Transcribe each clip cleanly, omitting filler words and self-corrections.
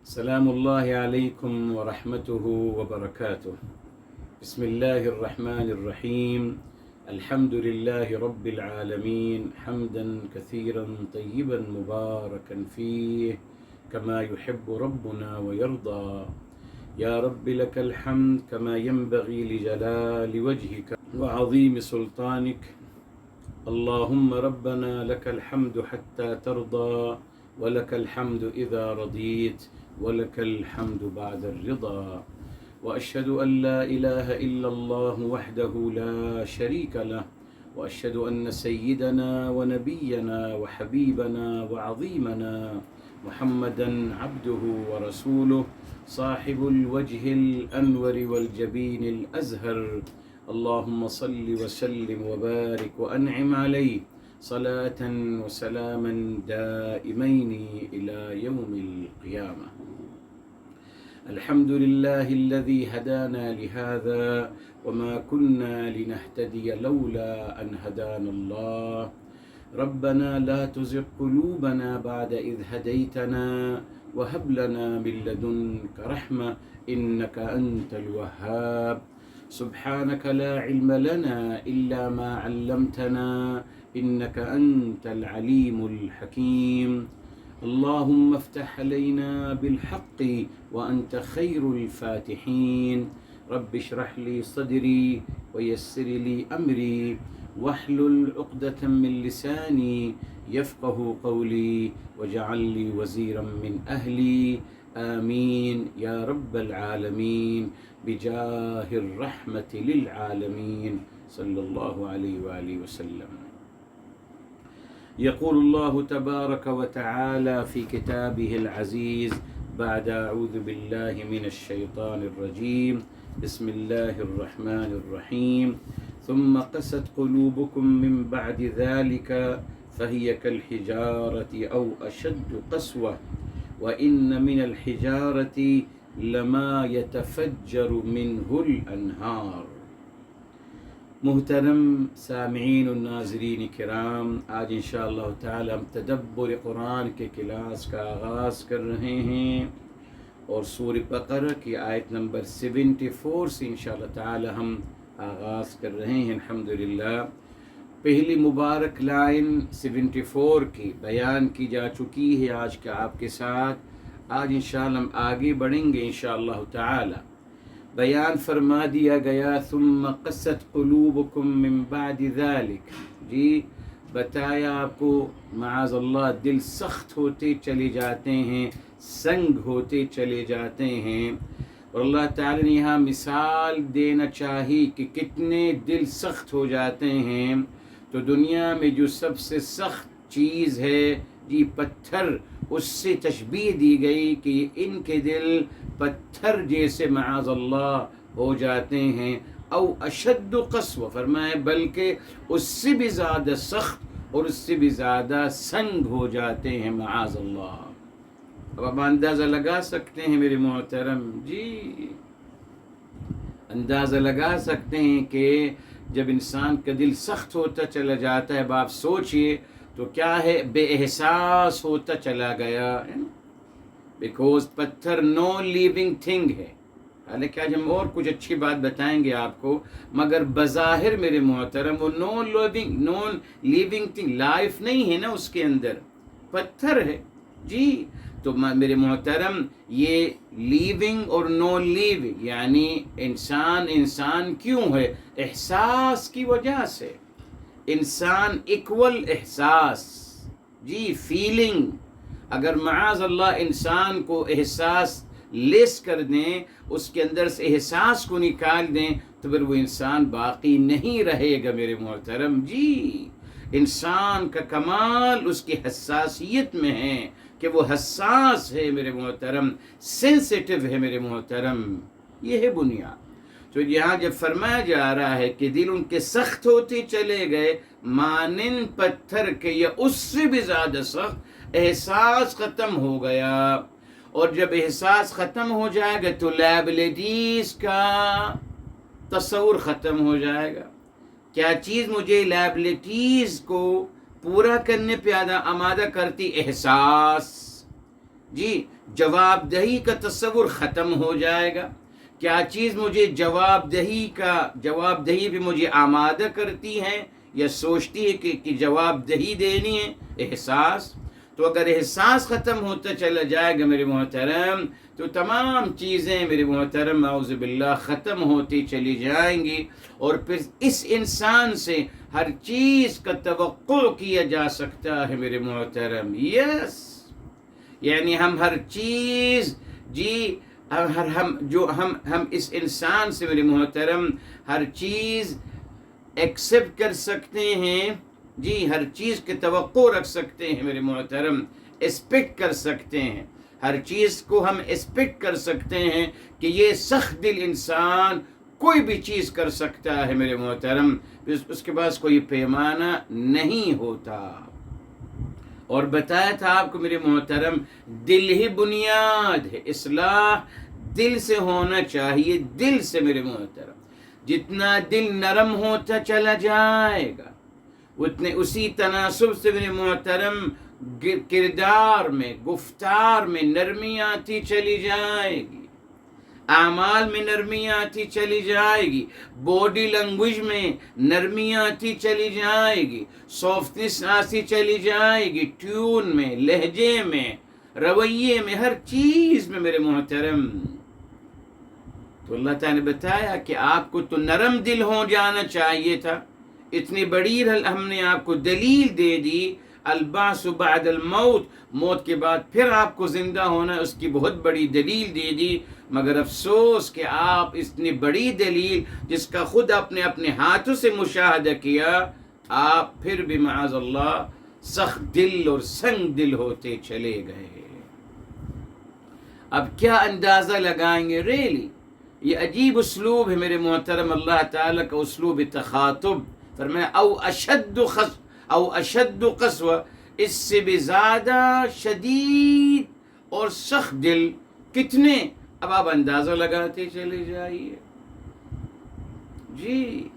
سلام الله عليكم ورحمته وبركاته. بسم الله الرحمن الرحيم. الحمد لله رب العالمين حمدا كثيرا طيبا مباركا فيه كما يحب ربنا ويرضى. يا رب لك الحمد كما ينبغي لجلال وجهك وعظيم سلطانك. اللهم ربنا لك الحمد حتى ترضى ولك الحمد إذا رضيت ولك الحمد بعد الرضا. وأشهد أن لا إله إلا الله وحده لا شريك له، وأشهد أن سيدنا ونبينا وحبيبنا وعظيمنا محمدا عبده ورسوله صاحب الوجه الأنور والجبين الأزهر. اللهم صل وسلم وبارك وأنعم عليه صلاة وسلاما دائمين إلى يوم القيامة. الحمد لله الذي هدانا لهذا وما كنا لنهتدي لولا أن هدانا الله. ربنا لا تزغ قلوبنا بعد إذ هديتنا وهب لنا من لدنك رحمة إنك أنت الوهاب. سبحانك لا علم لنا إلا ما علمتنا إنك أنت العليم الحكيم. اللهم افتح علينا بالحق وأنت خير الفاتحين. رب اشرح لي صدري ويسر لي أمري واحلل عقدة من لساني يفقه قولي واجعل لي وزيرا من أهلي. آمين يا رب العالمين بجاه الرحمة للعالمين صلى الله عليه وآله وسلم. يقول الله تبارك وتعالى في كتابه العزيز بعد أعوذ بالله من الشيطان الرجيم بسم الله الرحمن الرحيم. ثم قست قلوبكم من بعد ذلك فهي كالحجارة أو أشد قسوة وإن من الحجارة لما يتفجر منه الأنهار. محترم سامعین و ناظرین کرام، آج انشاءاللہ تعالی ہم تدبر قرآن کے کلاس کا آغاز کر رہے ہیں اور سورہ بقرہ کی آیت نمبر 74 سے انشاءاللہ تعالی ہم آغاز کر رہے ہیں الحمدللہ. پہلی مبارک لائن 74 کی بیان کی جا چکی ہے آج کا آپ کے ساتھ. آج انشاءاللہ ہم آگے بڑھیں گے انشاءاللہ تعالی. بیان فرما دیا گیا ثم قست قلوبکم من بعد ذلك. جی بتایا آپ کو معاذ اللہ دل سخت ہوتے چلے جاتے ہیں، سنگ ہوتے چلے جاتے ہیں. اور اللہ تعالی نے یہاں مثال دینا چاہی کہ کتنے دل سخت ہو جاتے ہیں. تو دنیا میں جو سب سے سخت چیز ہے جی پتھر، اس سے تشبیہ دی گئی کہ ان کے دل پتھر جیسے معاذ اللہ ہو جاتے ہیں. او اشد قسوہ فرمائے بلکہ اس سے بھی زیادہ سخت اور اس سے بھی زیادہ سنگ ہو جاتے ہیں معاذ اللہ. اب آپ اندازہ لگا سکتے ہیں میرے محترم، جی اندازہ لگا سکتے ہیں کہ جب انسان کا دل سخت ہوتا چلا جاتا ہے، اب آپ سوچئے تو کیا ہے، بے احساس ہوتا چلا گیا. بیکوز پتھر نو لیونگ تھنگ ہے. حالانکہ آج ہم اور کچھ اچھی بات بتائیں گے آپ کو، مگر بظاہر میرے محترم وہ نو لیونگ تھنگ، لائف نہیں ہے نا اس کے اندر، پتھر ہے. جی تو میرے محترم یہ لیونگ اور نو لیونگ یعنی انسان کیوں ہے؟ احساس کی وجہ سے. انسان ایکول احساس، جی فیلنگ. اگر معاذ اللہ انسان کو احساس لیس کر دیں، اس کے اندر سے احساس کو نکال دیں، تو پھر وہ انسان باقی نہیں رہے گا میرے محترم. جی انسان کا کمال اس کی حساسیت میں ہے کہ وہ حساس ہے میرے محترم، سینسیٹیو ہے میرے محترم. یہ ہے بنیاد. تو یہاں جب فرمایا جا رہا ہے کہ دل ان کے سخت ہوتے چلے گئے مانند پتھر کے یا اس سے بھی زیادہ سخت، احساس ختم ہو گیا. اور جب احساس ختم ہو جائے گا تو لائبلٹیز کا تصور ختم ہو جائے گا. کیا چیز مجھے لائبلٹیز کو پورا کرنے پہ آمادہ کرتی؟ احساس. جی جواب دہی کا تصور ختم ہو جائے گا. کیا چیز مجھے جواب دہی پہ مجھے آمادہ کرتی ہے یا سوچتی ہے کہ جواب دہی دینی ہے؟ احساس. تو اگر احساس ختم ہوتا چلا جائے گا میرے محترم تو تمام چیزیں میرے محترم اعوذ باللہ ختم ہوتی چلی جائیں گی، اور پھر اس انسان سے ہر چیز کا توقع کیا جا سکتا ہے میرے محترم. یس یعنی ہم ہر چیز ہم اس انسان سے میرے محترم ہر چیز ایکسپٹ کر سکتے ہیں. جی ہر چیز کی توقع رکھ سکتے ہیں میرے محترم، ایکسپیکٹ کر سکتے ہیں. ہر چیز کو ہم ایکسپیکٹ کر سکتے ہیں کہ یہ سخت دل انسان کوئی بھی چیز کر سکتا ہے میرے محترم، اس کے پاس کوئی پیمانہ نہیں ہوتا. اور بتایا تھا آپ کو میرے محترم دل ہی بنیاد ہے. اصلاح دل سے ہونا چاہیے، دل سے میرے محترم. جتنا دل نرم ہوتا چلا جائے گا اسی تناسب سے میرے محترم کردار میں، گفتار میں نرمی آتی چلی جائے گی، اعمال میں نرمی آتی چلی جائے گی، باڈی لینگویج میں نرمی آتی چلی جائے گی، سافٹنس آتی چلی جائے گی، ٹیون میں، لہجے میں، رویے میں، ہر چیز میں میرے محترم. تو اللہ تعالیٰ نے بتایا کہ آپ کو تو نرم دل ہو جانا چاہیے تھا. اتنی بڑی ہم نے آپ کو دلیل دے دی، البعث بعد الموت، موت کے بعد پھر آپ کو زندہ ہونا، اس کی بہت بڑی دلیل دے دی. مگر افسوس کہ آپ اتنی بڑی دلیل جس کا خود آپ نے اپنے ہاتھوں سے مشاہدہ کیا، آپ پھر بھی معاذ اللہ سخت دل اور سنگ دل ہوتے چلے گئے. اب کیا اندازہ لگائیں گے؟ ریلی یہ عجیب اسلوب ہے میرے محترم اللہ تعالیٰ کا، اسلوب تخاطب. فرمایا او اشد قسوہ، اس سے بھی زیادہ شدید اور سخت دل کتنے؟ اب آپ اندازہ لگاتے چلے جائیے. جی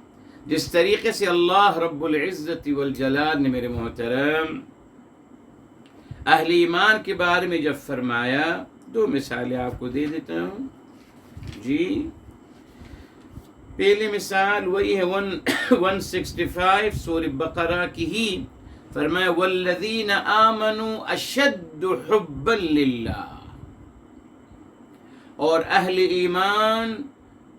جس طریقے سے اللہ رب العزت والجلال نے میرے محترم اہل ایمان کے بارے میں جب فرمایا، دو مثالیں آپ کو دے دیتا ہوں. جی پہلی مثال وہی ہے 165 سورہ بقرہ کی ہی. فرمایا والذین آمنوا اشد حبا للہ، اور اہل ایمان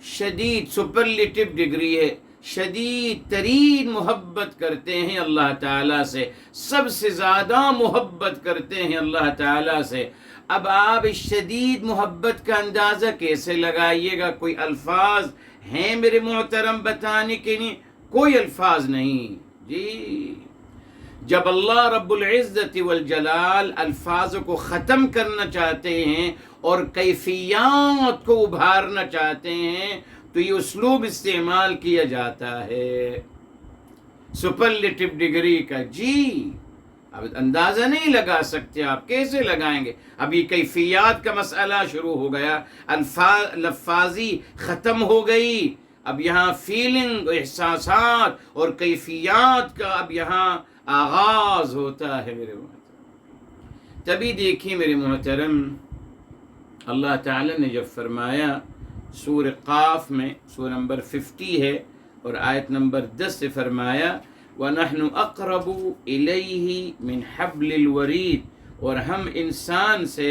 شدید سپرلیٹو ڈگری ہے، شدید ترین محبت کرتے ہیں اللہ تعالیٰ سے، سب سے زیادہ محبت کرتے ہیں اللہ تعالیٰ سے. اب آپ اس شدید محبت کا اندازہ کیسے لگائیے گا؟ کوئی الفاظ ہیں میرے محترم بتانے کے لیے؟ کوئی الفاظ نہیں. جی جب اللہ رب العزت والجلال الفاظ کو ختم کرنا چاہتے ہیں اور کیفیات کو ابھارنا چاہتے ہیں تو یہ اسلوب استعمال کیا جاتا ہے سپرلیٹو ڈگری کا. جی اب اندازہ نہیں لگا سکتے آپ، کیسے لگائیں گے؟ اب یہ کیفیات کا مسئلہ شروع ہو گیا، لفاظی ختم ہو گئی. اب یہاں فیلنگ، احساسات اور کیفیات کا اب یہاں آغاز ہوتا ہے میرے محترم. تبھی دیکھیں میرے محترم اللہ تعالی نے جب فرمایا سورہ قاف میں، سورہ نمبر 50 ہے اور آیت نمبر 10 سے فرمایا وَنَحْنُ أَقْرَبُ إِلَيْهِ مِنْ حَبْلِ الْوَرِيدِ، اور ہم انسان سے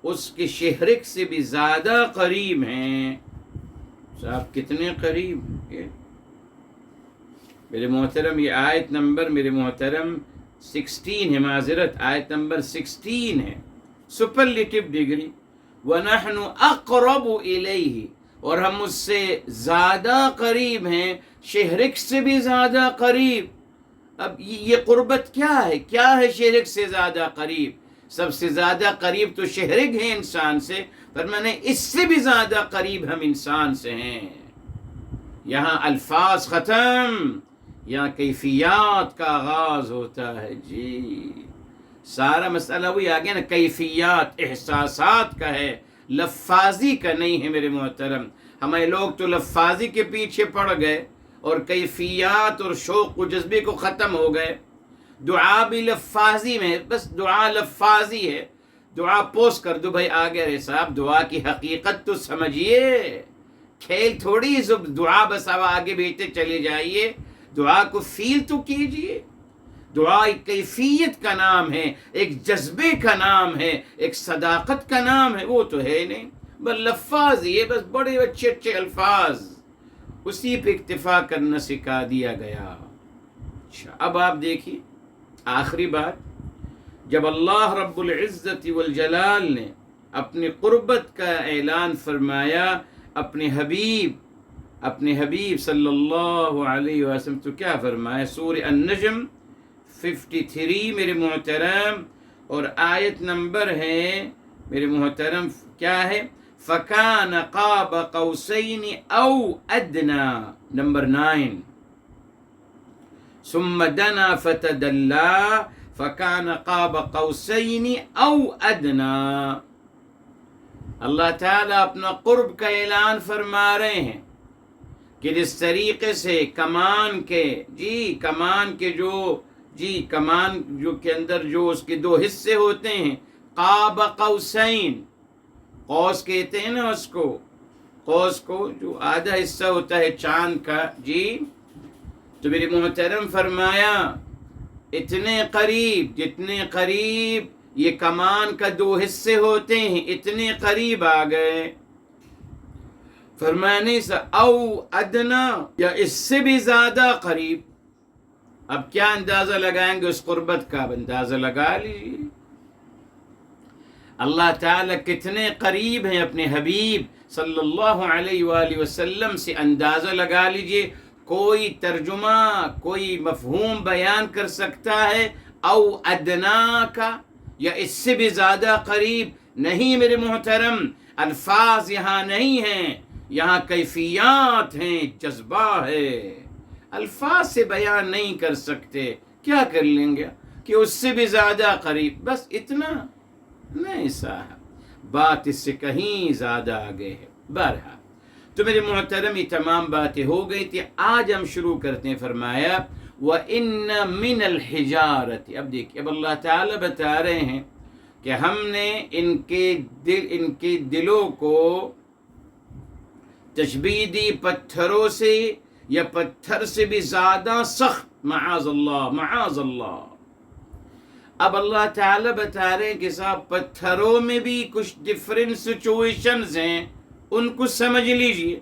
اس کے شہرک سے بھی زیادہ قریب ہیں. صاحب کتنے قریب ہیں میرے محترم؟ یہ آیت نمبر میرے محترم 16 ہے، معذرت آیت نمبر 16 ہے، سپرلیٹو ڈگری. وَنَحْنُ أَقْرَبُ إِلَيْهِ، اور ہم اس سے زیادہ قریب ہیں، شہرک سے بھی زیادہ قریب. اب یہ قربت کیا ہے؟ کیا ہے شہرک سے زیادہ قریب؟ سب سے زیادہ قریب تو شہرک ہیں انسان سے، پر میں نے اس سے بھی زیادہ قریب ہم انسان سے ہیں. یہاں الفاظ ختم، یہاں کیفیات کا آغاز ہوتا ہے. جی سارا مسئلہ وہی آگے نا، کیفیات احساسات کا ہے، لفاظی کا نہیں ہے میرے محترم. ہمارے لوگ تو لفاظی کے پیچھے پڑ گئے اور کیفیات اور شوق و جذبے کو ختم ہو گئے. دعا بھی لفاظی میں، بس دعا لفاظی ہے. دعا پوسٹ کر دو بھائی آ گیا رے صاحب، دعا کی حقیقت تو سمجھیے، کھیل تھوڑی دعا بس اب آگے بھیجتے چلے جائیے، دعا کو فیل تو کیجیے۔ دعا ایک کیفیت کا نام ہے، ایک جذبے کا نام ہے، ایک صداقت کا نام ہے، وہ تو ہے نہیں، بس لفاظ یہ بس بڑے اچھے اچھے الفاظ، اسی پہ اکتفا کرنا سکھا دیا گیا۔ اچھا اب آپ دیکھیے آخری بات، جب اللہ رب العزت والجلال نے اپنی قربت کا اعلان فرمایا اپنے حبیب صلی اللہ علیہ وسلم، تو کیا فرمایا؟ سورہ النجم 53 میرے محترم، اور آیت نمبر ہے میرے محترم کیا ہے؟ فَكَانَ قَابَ قَوْسَيْنِ أَوْ أَدْنَى، نمبر 9، ثُمَّ دَنَا فَتَدَلَّى فَكَانَ قَابَ قَوْسَيْنِ أَوْ أَدْنَى۔ اللہ تعالیٰ اپنا قرب کا اعلان فرما رہے ہیں کہ جس طریقے سے کمان جو کے اندر جو اس کے دو حصے ہوتے ہیں، قاب قوسین، قوس کہتے ہیں نا اس کو، قوس کو جو آدھا حصہ ہوتا ہے چاند کا، تو میرے محترم فرمایا اتنے قریب، جتنے قریب یہ کمان کا دو حصے ہوتے ہیں اتنے قریب آ گئے۔ فرمایا نہیں سا او ادنا، یا اس سے بھی زیادہ قریب۔ اب کیا اندازہ لگائیں گے اس قربت کا؟ اب اندازہ لگا لیجیے اللہ تعالیٰ کتنے قریب ہیں اپنے حبیب صلی اللہ علیہ وآلہ وسلم سے، اندازہ لگا لیجیے۔ کوئی ترجمہ، کوئی مفہوم بیان کر سکتا ہے او ادنا کا، یا اس سے بھی زیادہ قریب؟ نہیں میرے محترم، الفاظ یہاں نہیں ہیں، یہاں کیفیات ہیں، جذبہ ہے، الفاظ سے بیان نہیں کر سکتے۔ کیا کر لیں گے کہ اس سے بھی زیادہ قریب، بس اتنا نہیں صاحب، بات اس سے کہیں زیادہ آگے ہے۔ بہرحال تو میرے محترم یہ تمام باتیں ہو گئی تھی، آج ہم شروع کرتے ہیں۔ فرمایا وَإِنَّ مِنَ الْحِجَارَةِ، اب دیکھیں اب اللہ تعالیٰ بتا رہے ہیں کہ ہم نے ان کے دلوں کو تشبیہ دی پتھروں سے، یا پتھر سے بھی زیادہ سخت، معاذ اللہ معاذ اللہ۔ اب اللہ تعالیٰ بتا رہے ہیں کہ صاحب پتھروں میں بھی کچھ ڈفرنٹ سچویشنز ہیں، ان کو سمجھ لیجئے،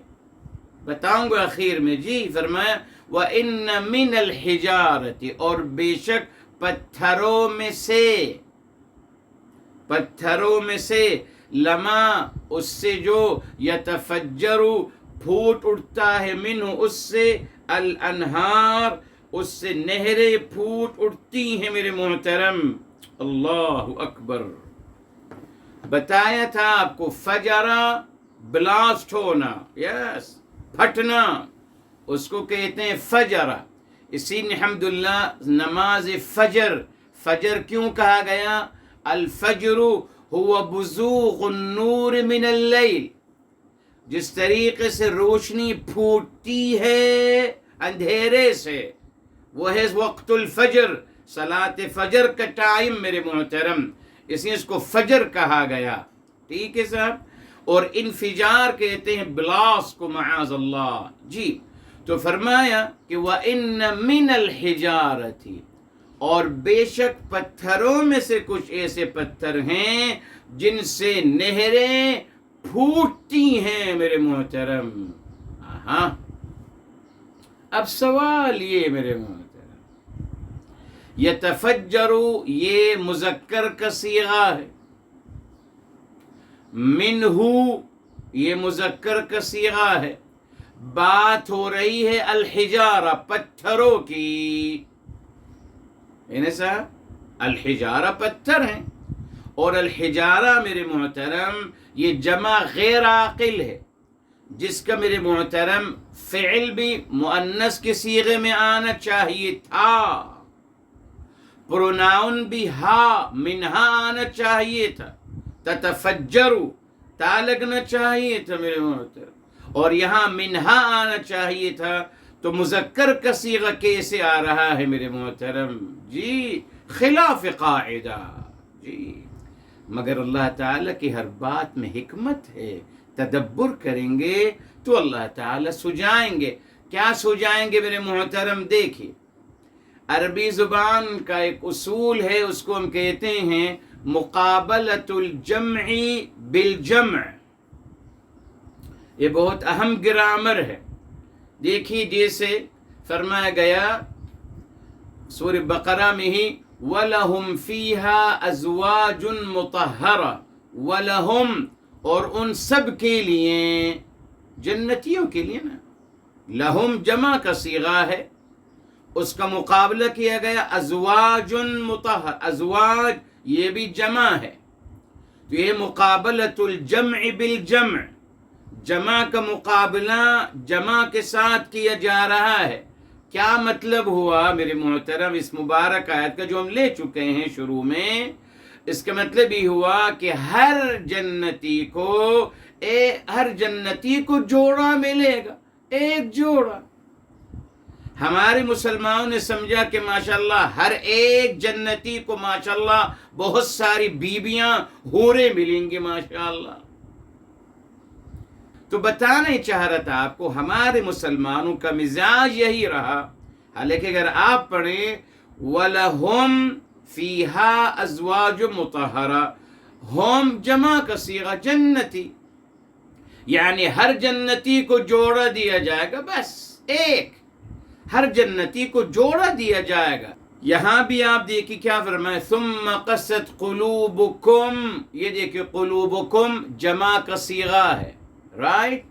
بتاؤں گا آخر میں۔ فرمایا وَإِنَّ مِنَ الْحِجَارَةِ، اور بے شک پتھروں میں سے لما، اس سے جو یتفجر، پھوٹ اٹھتا ہے، منہ اس سے، الانہار، اس سے نہریں پھوٹ اٹھتی ہیں میرے محترم۔ اللہ اکبر، بتایا تھا آپ کو، فجرا بلاسٹ ہونا، یس پھٹنا، اس کو کہتے ہیں فجرا۔ اسی نے الحمدللہ نماز فجر کیوں کہا گیا؟ الفجر هو بزوغ النور من اللیل، جس طریقے سے روشنی پھوٹتی ہے اندھیرے سے، وہ ہے وقت الفجر، صلاۃ فجر کا ٹائم میرے محترم، اس لیے اس کو فجر کہا گیا۔ ٹھیک ہے صاحب، اور انفجار کہتے ہیں بلاسٹ کو، معاذ اللہ۔ تو فرمایا کہ وَإِنَّ مِنَ الْحِجَارَةِ، اور بے شک پتھروں میں سے کچھ ایسے پتھر ہیں جن سے نہریں پھوٹتی ہیں میرے محترم۔ اب سوال یہ میرے محترم، یتفجر، یہ مذکر کا صیغہ ہے، منہ، یہ مذکر کا صیغہ ہے، بات ہو رہی ہے الحجارہ، پتھروں کی، صاحب الحجارہ پتھر ہیں، اور الحجارہ میرے محترم یہ جمع غیر عاقل ہے، جس کا میرے محترم فعل بھی مؤنث کے صیغے میں آنا چاہیے تھا، پروناؤن بھی ہا، منہا آنا چاہیے تھا، تتفجر تا لگنا چاہیے تھا میرے محترم، اور یہاں منہا آنا چاہیے تھا، تو مذکر کا صیغہ کیسے آ رہا ہے میرے محترم؟ خلاف قاعدہ، مگر اللہ تعالیٰ کی ہر بات میں حکمت ہے، تدبر کریں گے تو اللہ تعالیٰ سجائیں گے۔ کیا سجائیں گے میرے محترم؟ دیکھیے، عربی زبان کا ایک اصول ہے، اس کو ہم کہتے ہیں مقابلۃ الجمع بالجمع۔ یہ بہت اہم گرامر ہے۔ دیکھیے جیسے فرمایا گیا سورہ بقرہ میں ہی، وَلَهُمْ فِيهَا أَزْوَاجٌ مُطَهَّرَةٌ وَلَهُمْ، اور ان سب کے لیے، جنتیوں کے لیے نا، لہم جمع کا صیغہ ہے، اس کا مقابلہ کیا گیا ازواج مطہر، ازواج یہ بھی جمع ہے، تو یہ مقابلۃ الجمع بالجمع، جمع کا مقابلہ جمع کے ساتھ کیا جا رہا ہے۔ کیا مطلب ہوا میرے محترم اس مبارک آیت کا جو ہم لے چکے ہیں شروع میں؟ اس کا مطلب یہ ہوا کہ ہر جنتی کو جوڑا ملے گا، ایک جوڑا۔ ہمارے مسلمانوں نے سمجھا کہ ماشاءاللہ ہر ایک جنتی کو ماشاءاللہ بہت ساری بیویاں حوریں ملیں گی ماشاءاللہ۔ تو بتانا ہی چاہ رہا تھا آپ کو، ہمارے مسلمانوں کا مزاج یہی رہا۔ حالانکہ اگر آپ پڑھیں وَلَهُمْ فِيهَا أَزْوَاجٌ مُطَهَّرَةٌ، ہوم جمع کا صیغہ جنتی، یعنی ہر جنتی کو جوڑا دیا جائے گا، بس ایک، ہر جنتی کو جوڑا دیا جائے گا۔ یہاں بھی آپ دیکھیں کیا فرمائے، ثُمَّ قَسَتْ قُلُوبُكُمْ، یہ دیکھیں قلوبکم جمع کا صیغہ ہے، رائٹ،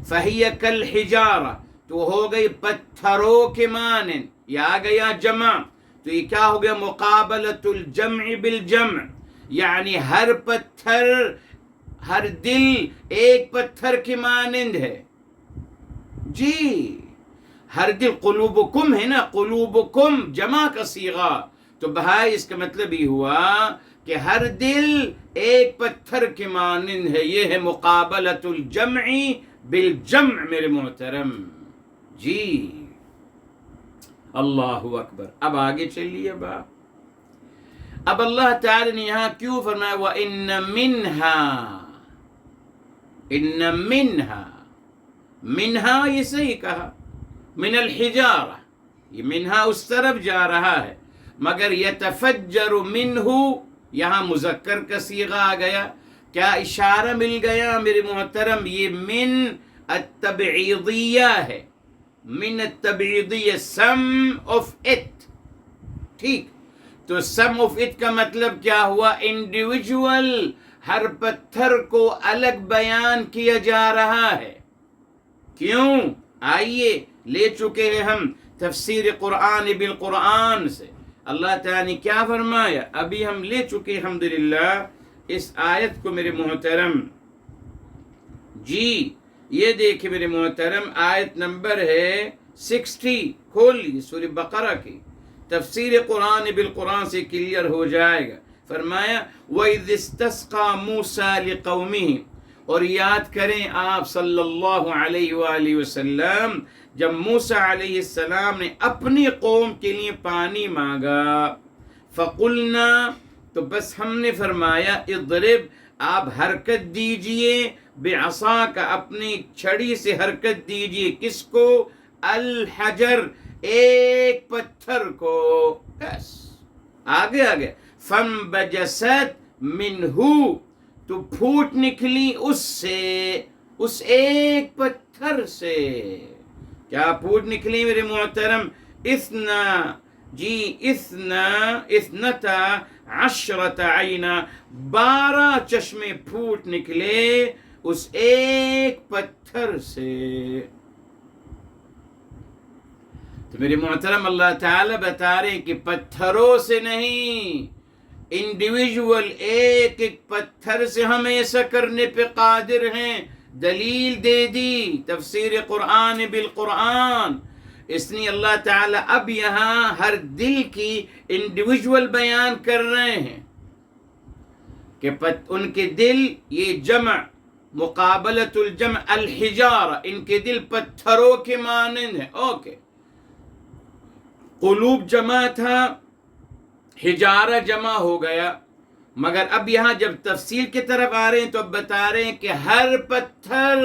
فَهِيَ كَالْحِجَارَةِ، تو ہو گئی پتھروں کے مانند، یہ آ گیا جمع، تو یہ کیا ہو گیا؟ مقابلۃ الجمع بالجمع، یعنی ہر پتھر، ہر دل ایک پتھر کے مانند ہے۔ جی ہر دل، قلوبکم ہے نا، قلوبکم جمع کا صیغہ، تو بھائی اس کا مطلب یہ ہوا کہ ہر دل ایک پتھر کے مانند ہے۔ یہ ہے مقابلۃ الجمع بالجمع میرے محترم۔ جی اللہ اکبر۔ اب آگے چلیے اب اللہ تعالی نے یہاں کیوں فرمایا وَإِنَّ مِنْهَا، یہ صحیح کہا، من الحجارہ، یہ منہا اس طرف جا رہا ہے، مگر یتفجر منہ یہاں مذکر کا صیغہ آ گیا۔ کیا اشارہ مل گیا میرے محترم؟ یہ من التبعیضیہ ہے، من التبعیضیہ، سم آف اٹ، ٹھیک؟ تو سم آف اٹ کا مطلب کیا ہوا؟ انڈیویجول، ہر پتھر کو الگ بیان کیا جا رہا ہے۔ کیوں؟ آئیے لے چکے ہیں ہم تفسیر قرآن بالقرآن سے، اللہ تعالیٰ نے کیا فرمایا؟ ابھی ہم لے چکے الحمدللہ اس آیت کو میرے محترم۔ جی یہ دیکھیں میرے محترم، آیت نمبر ہے 60، کھول لیجیے سورہ بقرہ کی، تفسیر قرآن بالقرآن سے کلیئر ہو جائے گا۔ فرمایا وَإِذِ اسْتَسْقَىٰ مُوسَىٰ لِقَوْمِهِ، اور یاد کریں آپ صلی اللہ علیہ وآلہ وسلم جب موسیٰ علیہ السلام نے اپنی قوم کے لیے پانی مانگا، فقلنا، تو بس ہم نے فرمایا، اضرب، آپ حرکت دیجئے، بعصاک، اپنی چھڑی سے حرکت دیجئے، کس کو؟ الحجر، ایک پتھر کو، بس آگے فانبجست منہ، تو پھوٹ نکلی اس سے، اس ایک پتھر سے۔ کیا پھوٹ نکلی میرے محترم؟ اثنتا عشرت عینا، 12 چشمے پھوٹ نکلے اس ایک پتھر سے۔ تو میرے محترم اللہ تعالیٰ بتا رہے ہیں کہ پتھروں سے نہیں، انڈیویجول ایک ایک پتھر سے ہم ایسا کرنے پہ قادر ہیں۔ دلیل دے دی تفسیر قرآن بالقرآن، اس لیے اللہ تعالیٰ اب یہاں ہر دل کی انڈیویجول بیان کر رہے ہیں کہ ان کے دل، یہ جمع مقابلۃ الجمع الحجارہ، ان کے دل پتھروں کے مانند ہیں۔ اوکے، قلوب جمع تھا، حجارہ جمع ہو گیا، مگر اب یہاں جب تفصیل کی طرف آ رہے ہیں تو اب بتا رہے ہیں کہ ہر پتھر،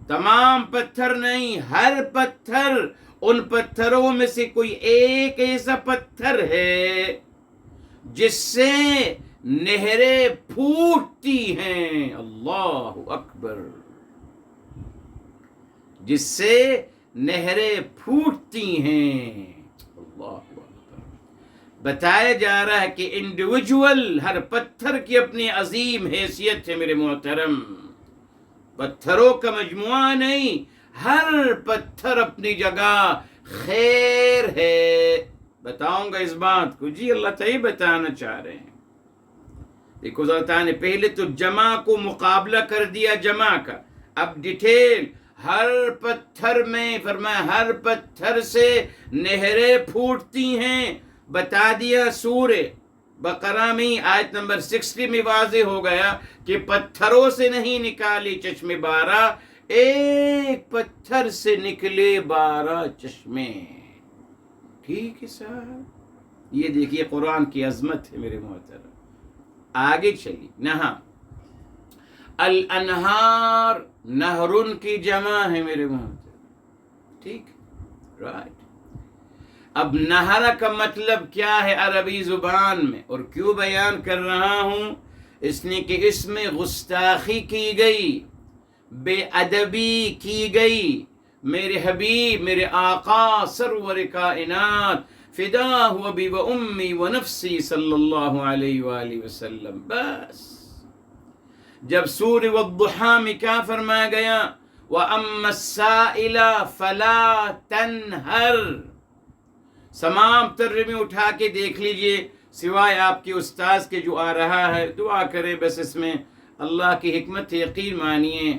تمام پتھر نہیں، ہر پتھر، ان پتھروں میں سے کوئی ایک ایسا پتھر ہے جس سے نہریں پھوٹتی ہیں، اللہ اکبر، جس سے نہریں پھوٹتی ہیں، اللہ اکبر۔ بتایا جا رہا ہے کہ انڈیویجول ہر پتھر کی اپنی عظیم حیثیت ہے میرے محترم، پتھروں کا مجموعہ نہیں، ہر پتھر اپنی جگہ خیر ہے۔ بتاؤں گا اس بات کو، جی اللہ تعالیٰ بتانا چاہ رہے ہیں۔ دیکھو اللہ تعالیٰ نے پہلے تو جمع کو مقابلہ کر دیا جمع کا، اب ڈیٹیل ہر پتھر میں فرمایا ہر پتھر سے نہریں پھوٹتی ہیں، بتا دیا سورہ بقرہ میں آیت نمبر 60 میں واضح ہو گیا کہ پتھروں سے نہیں نکالی چشمے 12، ایک پتھر سے نکلے 12 چشمے۔ ٹھیک ہے صاحب، یہ دیکھیے قرآن کی عظمت ہے میرے محترم۔ آگے چلیے، نہا الانہار، نہرن کی جمع ہے میرے محترم، ٹھیک، رائٹ۔ اب نہر کا مطلب کیا ہے عربی زبان میں، اور کیوں بیان کر رہا ہوں؟ اس نے کہ اس میں گستاخی کی گئی، بے ادبی کی گئی، میرے حبیب، میرے آقا سرور کائنات فدا ہوا بی و امی و نفسی صلی اللہ علیہ وآلہ وسلم۔ بس جب سورہ والضحیٰ میں کیا فرمایا گیا؟ وَأَمَّا السَّائِلَ فَلَا تَنْهَرْ، تمام ترجمے اٹھا کے دیکھ لیجئے، سوائے آپ کے استاذ کے جو آ رہا ہے، دعا کریں بس، اس میں اللہ کی حکمت یقین مانیے،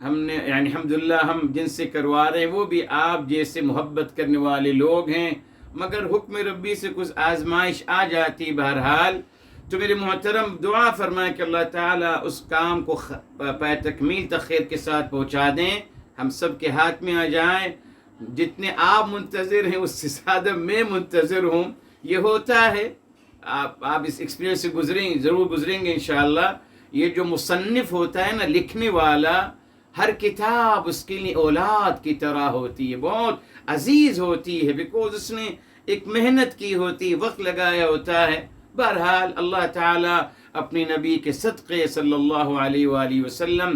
ہم نے یعنی الحمدللہ ہم جن سے کروا رہے ہیں وہ بھی آپ جیسے محبت کرنے والے لوگ ہیں، مگر حکم ربی سے کچھ آزمائش آ جاتی، بہرحال تو میرے محترم دعا فرمائیں کہ اللہ تعالیٰ اس کام کو پائے تکمیل تک خیر کے ساتھ پہنچا دیں، ہم سب کے ہاتھ میں آ جائیں، جتنے آپ منتظر ہیں اس سے زیادہ میں منتظر ہوں۔ یہ ہوتا ہے، آپ اس ایکسپیرینس سے ضرور گزریں گے انشاءاللہ۔ یہ جو مصنف ہوتا ہے نا، لکھنے والا، ہر کتاب اس کے لیے اولاد کی طرح ہوتی ہے، بہت عزیز ہوتی ہے، بیکوز اس نے ایک محنت کی ہوتی ہے، وقت لگایا ہوتا ہے۔ بہرحال اللہ تعالیٰ اپنے نبی کے صدقے صلی اللہ علیہ وآلہ وسلم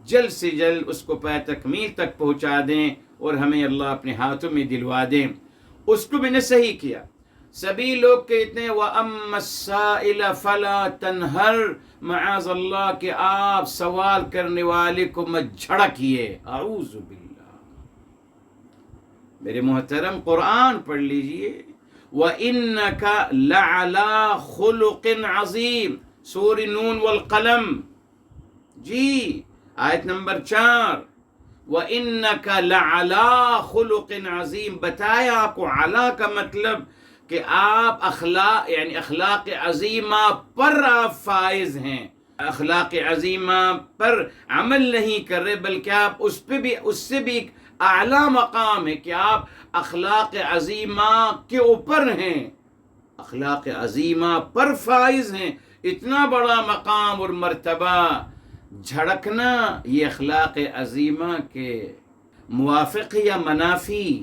جلد سے جلد اس کو پائے تکمیل تک پہنچا دیں، اور ہمیں اللہ اپنے ہاتھوں میں دلوا دیں۔ اس کو میں نے صحیح کیا، سبھی لوگ کہتے ہیں وَأَمَّا السَّائِلَ فَلَا تَنْهَرْ، معاذ اللہ کہ آپ سوال کرنے والے کو مت جھڑکیے، اعوذ باللہ۔ میرے محترم قرآن پڑھ لیجئے، وَإِنَّكَ لَعَلَىٰ خُلُقٍ عَظِيمٍ، سورہ نون والقلم، جی آیت نمبر 4، وَإِنَّكَ لَعَلَىٰ خُلُقٍ عَظِيمٍ۔ بتایا آپ کو علا کا مطلب کہ آپ اخلاق عظیمہ پر آپ فائز ہیں، اخلاق عظیمہ پر عمل نہیں کر رہے، بلکہ آپ اس سے بھی ایک اعلیٰ مقام ہے کہ آپ اخلاق عظیمہ کے اوپر ہیں، اخلاق عظیمہ پر فائز ہیں، اتنا بڑا مقام اور مرتبہ۔ جھڑکنا یہ اخلاق عظیمہ کے موافق یا منافی؟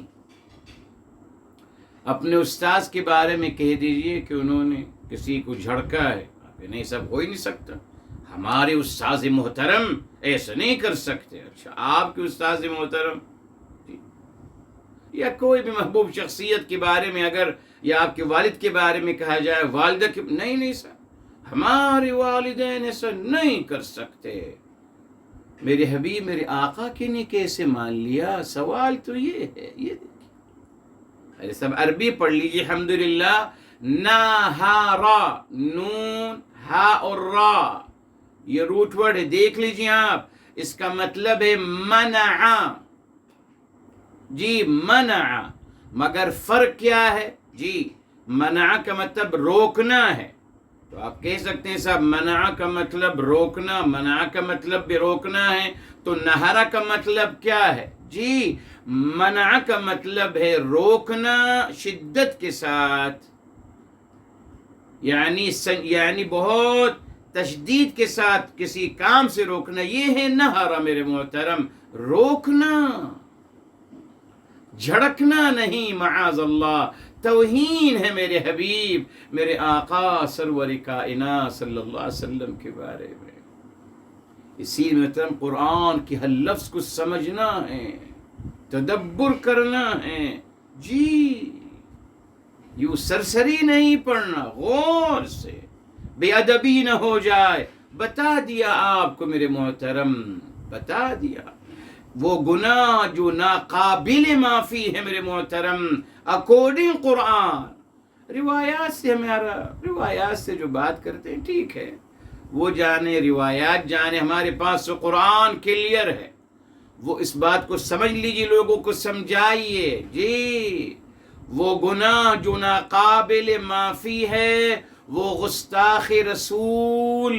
اپنے استاذ کے بارے میں کہہ دیجئے کہ انہوں نے کسی کو جھڑکا ہے، نہیں، سب ہو ہی نہیں سکتا، ہمارے استاذ محترم ایسا نہیں کر سکتے۔ اچھا، آپ کے استاذ محترم یا کوئی بھی محبوب شخصیت کے بارے میں اگر، یا آپ کے والد کے بارے میں کہا جائے، والدہ کے، نہیں سر، ہمارے والدین ایسا نہیں کر سکتے، میرے حبیب میرے آقا کے نے کیسے مان لیا؟ سوال تو یہ ہے، یہ دیکھیں، سب عربی پڑھ لیجیے، الحمدللہ۔ نہارا، نون ہا اور را، یہ روٹ ورڈ ہے، دیکھ لیجیے آپ، اس کا مطلب ہے منع، جی منع، مگر فرق کیا ہے؟ جی منع کا مطلب روکنا ہے، تو آپ کہہ سکتے ہیں صاحب منع کا مطلب روکنا، منع کا مطلب بھی روکنا ہے، تو نہرا کا مطلب کیا ہے؟ جی منع کا مطلب ہے روکنا شدت کے ساتھ، یعنی بہت تشدید کے ساتھ کسی کام سے روکنا، یہ ہے نہر میرے محترم، روکنا، جھڑکنا نہیں، معاذ اللہ، توہین ہے میرے حبیب، میرے آقا سرور کائنات صلی اللہ علیہ وسلم کے بارے میں۔ اسی محترم قرآن کی ہر لفظ کو سمجھنا ہے، تدبر کرنا ہے، جی یوں سرسری نہیں پڑھنا، غور سے، بے ادبی نہ ہو جائے۔ بتا دیا آپ کو میرے محترم، بتا دیا وہ گناہ جو ناقابل معافی ہے میرے محترم، اکارڈنگ قرآن۔ روایات سے جو بات کرتے ہیں ٹھیک ہے، وہ جانے، روایات جانے، ہمارے پاس تو قرآن کلیئر ہے، وہ اس بات کو سمجھ لیجیے، لوگوں کو سمجھائیے، جی وہ گناہ جو ناقابل معافی ہے، وہ گستاخ رسول،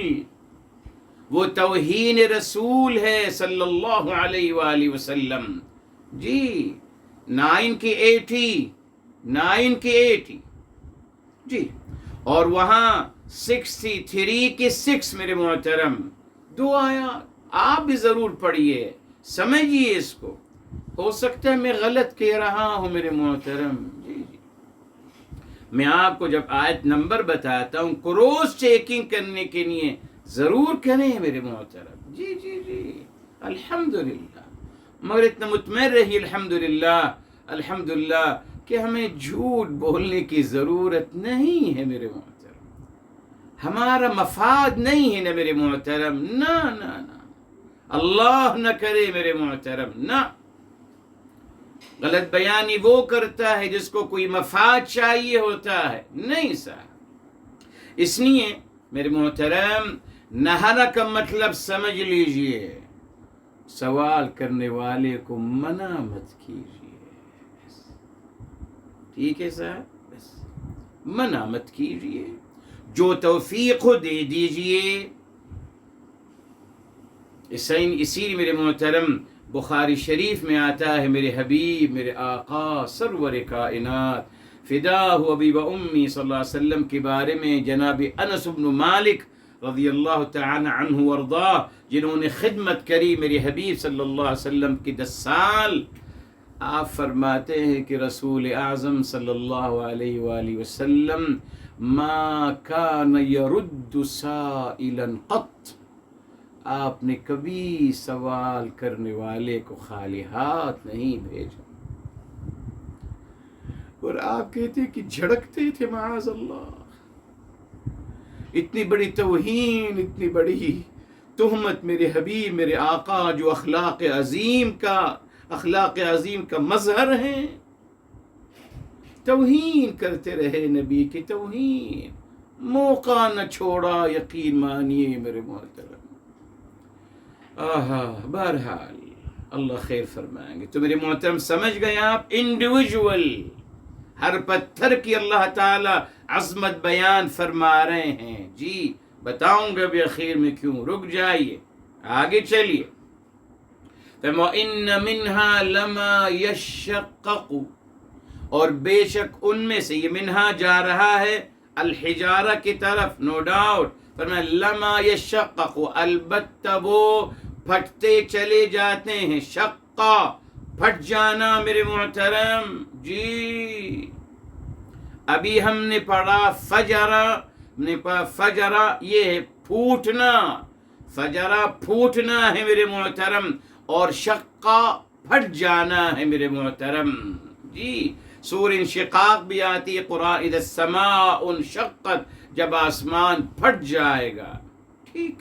وہ توہین رسول ہے صلی اللہ علیہ وآلہ وسلم، جی 9 کی 80 جی، اور وہاں 63 کی 6 میرے محترم، 2 آیات آپ بھی ضرور پڑھیے، سمجھیے اس کو، ہو سکتا ہے میں غلط کہہ رہا ہوں میرے محترم، جی میں آپ کو جب آیت نمبر بتاتا ہوں کروس چیکنگ کرنے کے لیے ضرور کریں میرے محترم، جی الحمدللہ، مگر اتنا مطمئن رہی الحمدللہ کہ ہمیں جھوٹ بولنے کی ضرورت نہیں ہے میرے محترم، ہمارا مفاد نہیں ہے نا میرے محترم، نہ اللہ نہ کرے میرے محترم، نہ غلط بیانی وہ کرتا ہے جس کو کوئی مفاد چاہیے ہوتا ہے، نہیں صاحب۔ اس لیے میرے محترم نہر کا مطلب سمجھ لیجئے، سوال کرنے والے کو منع مت کیجئے، ٹھیک ہے صاحب، بس منع مت کیجئے، جو توفیق ہو دے دیجئے۔ اسی لیے میرے محترم بخاری شریف میں آتا ہے، میرے حبیب، میرے آقا سرور کائنات فداہ ابی و امی صلی اللہ علیہ وسلم کے بارے میں جناب انس بن مالک رضی اللہ تعالی عنہ وارضاہ، جنہوں نے خدمت کری میرے حبیب صلی اللہ علیہ وسلم کی 10 سال، آپ فرماتے ہیں کہ رسول اعظم صلی اللہ علیہ وآلہ وسلم ما کان یرد سائلا قط، آپ نے کبھی سوال کرنے والے کو خالی ہاتھ نہیں بھیجا، اور آپ کہتے کہ جھڑکتے تھے، معاذ اللہ، اتنی بڑی توہین، اتنی بڑی تہمت میرے حبیب، میرے آقا جو اخلاق عظیم کا مظہر ہیں، توہین کرتے رہے، نبی کی توہین، موقع نہ چھوڑا، یقین مانیے میرے محترم۔ بہرحال اللہ خیر فرمائیں گے۔ تو میرے محترم سمجھ گئے آپ، انڈیویجول ہر پتھر کی اللہ تعالی عظمت بیان فرما رہے ہیں، جی بتاؤں گا بھی اخیر میں کیوں، رک جائیے آگے چلیے۔ وَإِنَّ مِنْهَا لَمَا يَشَّقَّقُ، اور بے شک ان میں سے، یہ منہا جا رہا ہے الحجارہ کی طرف، نو ڈاؤٹ، فرمایا لما یشقق، البتہ وہ پھٹتے چلے جاتے ہیں، شقہ پھٹ جانا میرے محترم، جی ابھی ہم نے پڑھا فجرہ، یہ ہے پھوٹنا، فجرہ پھوٹنا ہے میرے محترم، اور شقہ پھٹ جانا ہے میرے محترم، جی سورہ انشقاق بھی آتی ہے قرآن، اذا السماء انشقت، جب آسمان پھٹ جائے گا، ٹھیک۔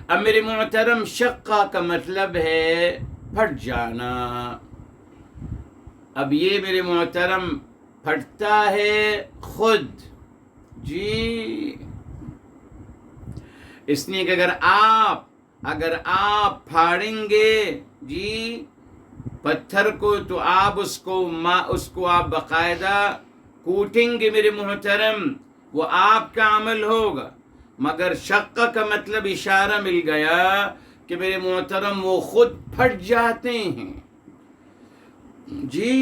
اب میرے محترم شقہ کا مطلب ہے پھٹ جانا، اب یہ میرے محترم پھٹتا ہے خود، جی اس لیے کہ اگر آپ پھاڑیں گے جی پتھر کو، تو آپ اس کو آپ باقاعدہ کوٹیں گے میرے محترم، وہ آپ کا عمل ہوگا، مگر شقہ کا مطلب اشارہ مل گیا کہ میرے محترم وہ خود پھٹ جاتے ہیں، جی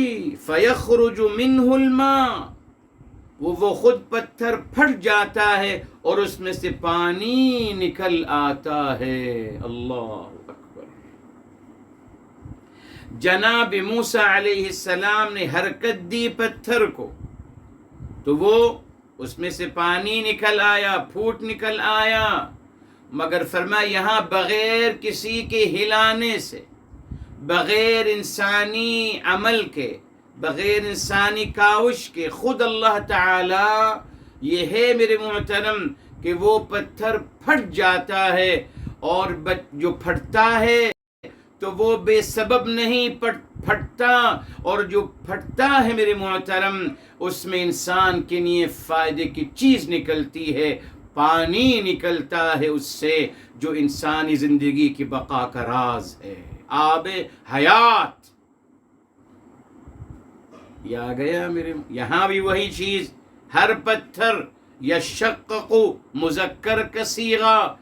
فَيَخْرُجُ مِنْهُ الْمَاءُ، وہ خود پتھر پھٹ جاتا ہے اور اس میں سے پانی نکل آتا ہے. اللہ اکبر. جناب موسیٰ علیہ السلام نے حرکت دی پتھر کو تو وہ اس میں سے پانی نکل آیا، پھوٹ نکل آیا، مگر فرمایا یہاں بغیر کسی کے ہلانے سے، بغیر انسانی عمل کے، بغیر انسانی کاوش کے، خود اللہ تعالی یہ ہے میرے محترم کہ وہ پتھر پھٹ جاتا ہے، اور جو پھٹتا ہے تو وہ بے سبب نہیں پھٹتا، اور جو پھٹتا ہے میرے محترم اس میں انسان کے لیے فائدے کی چیز نکلتی ہے، پانی نکلتا ہے اس سے جو انسانی زندگی کی بقا کا راز ہے، آب حیات. یا گیا میرے، یہاں بھی وہی چیز، ہر پتھر یشقق مذکر کا صیغہ،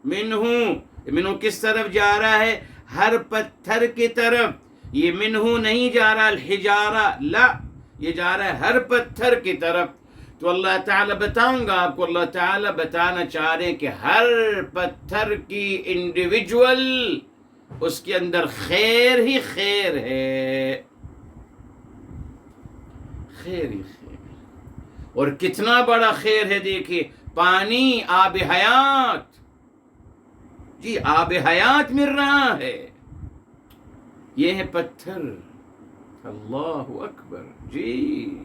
منہ کس طرف جا رہا ہے؟ ہر پتھر کی طرف. یہ منہ نہیں جا رہا الحجارہ، لا، یہ جا رہا ہے ہر پتھر کی طرف. تو اللہ تعالیٰ بتاؤں گا آپ کو، اللہ تعالیٰ بتانا چاہ رہے ہیں کہ ہر پتھر کی انڈیویجول اس کے اندر خیر ہی خیر ہے، خیر ہی خیر. اور کتنا بڑا خیر ہے، دیکھیے پانی، آب حیات، جی آب حیات مل رہا ہے، یہ ہے پتھر. اللہ اکبر. جی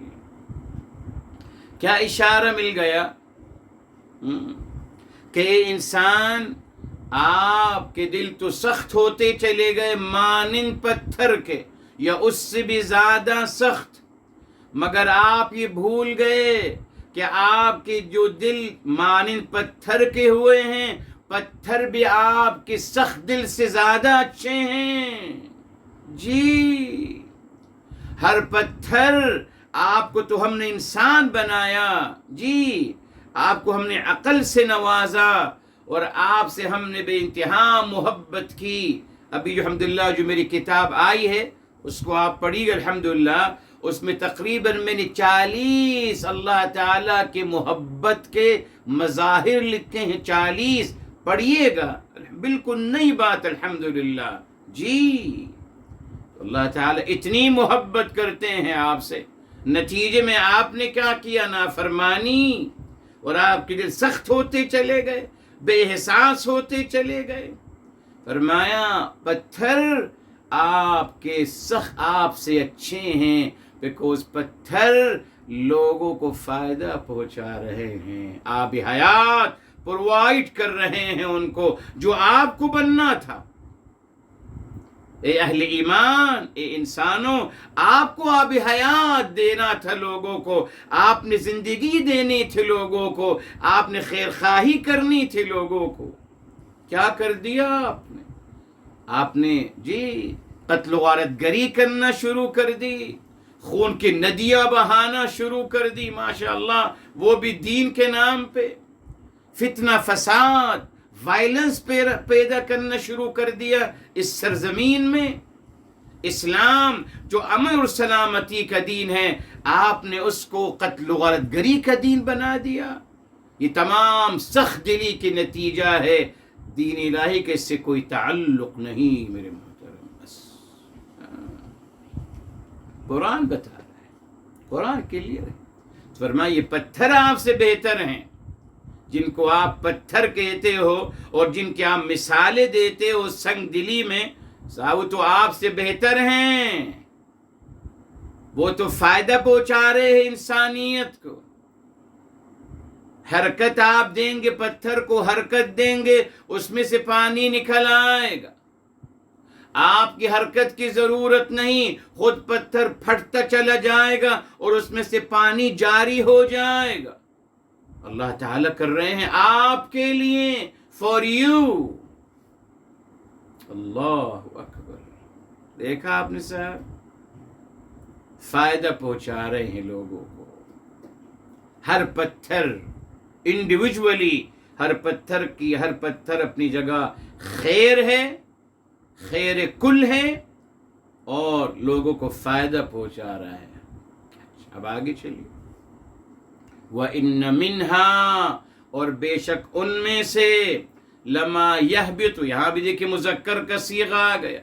کیا اشارہ مل گیا کہ انسان، آپ کے دل تو سخت ہوتے چلے گئے مانند پتھر کے یا اس سے بھی زیادہ سخت، مگر آپ یہ بھول گئے کہ آپ کے جو دل مانند پتھر کے ہوئے ہیں، پتھر بھی آپ کے سخت دل سے زیادہ اچھے ہیں. جی ہر پتھر، آپ کو تو ہم نے انسان بنایا، جی آپ کو ہم نے عقل سے نوازا، اور آپ سے ہم نے بے انتہا محبت کی. ابھی جو الحمدللہ جو میری کتاب آئی ہے اس کو آپ پڑھیے گا، الحمدللہ اس میں تقریباً میں نے 40 اللہ تعالیٰ کے محبت کے مظاہر لکھے ہیں. 40 پڑھیے گا، بالکل نئی بات الحمدللہ. جی اللہ تعالیٰ اتنی محبت کرتے ہیں آپ سے، نتیجے میں آپ نے کیا کیا؟ نافرمانی، اور آپ کے دل سخت ہوتے چلے گئے، بے احساس ہوتے چلے گئے. فرمایا پتھر آپ کے سخت آپ سے اچھے ہیں، بیکوز پتھر لوگوں کو فائدہ پہنچا رہے ہیں، آب حیات پرووائڈ کر رہے ہیں ان کو جو آپ کو بننا تھا. اے اہل ایمان، اے انسانوں، آپ کو آب حیات دینا تھا لوگوں کو، آپ نے زندگی دینی تھی لوگوں کو، آپ نے خیر خواہی کرنی تھی لوگوں کو. کیا کر دیا آپ نے؟ جی قتل و غارت گری کرنا شروع کر دی، خون کی ندیاں بہانا شروع کر دی، ماشاءاللہ وہ بھی دین کے نام پہ. فتنہ فساد، وائلنس پیدا کرنا شروع کر دیا اس سرزمین میں. اسلام جو امن اور سلامتی کا دین ہے، آپ نے اس کو قتل و غارت گری کا دین بنا دیا. یہ تمام سخت دلی کے نتیجہ ہے، دین الہی کے اس سے کوئی تعلق نہیں میرے محترم. بس قرآن بتا رہا ہے، قرآن کلیئر ہے. فرمایا یہ پتھر آپ سے بہتر ہیں، جن کو آپ پتھر کہتے ہو اور جن کے آپ مثالیں دیتے ہو سنگ دلی میں، وہ تو آپ سے بہتر ہیں، وہ تو فائدہ پہنچا رہے ہیں انسانیت کو. حرکت آپ دیں گے، پتھر کو حرکت دیں گے، اس میں سے پانی نکل آئے گا. آپ کی حرکت کی ضرورت نہیں، خود پتھر پھٹتا چلا جائے گا اور اس میں سے پانی جاری ہو جائے گا. اللہ تعالیٰ کر رہے ہیں آپ کے لیے، فار یو. اللہ اکبر. دیکھا آپ نے صاحب، فائدہ پہنچا رہے ہیں لوگوں کو. ہر پتھر انڈیویجولی، ہر پتھر اپنی جگہ خیر ہے، خیر کل ہے، اور لوگوں کو فائدہ پہنچا رہا ہے. اب آگے چلیے، وَإِنَّ مِنْهَا، اور بے شک ان میں سے، لما یہبط، یہاں بھی دیکھیں مذکر کا صیغہ آ گیا،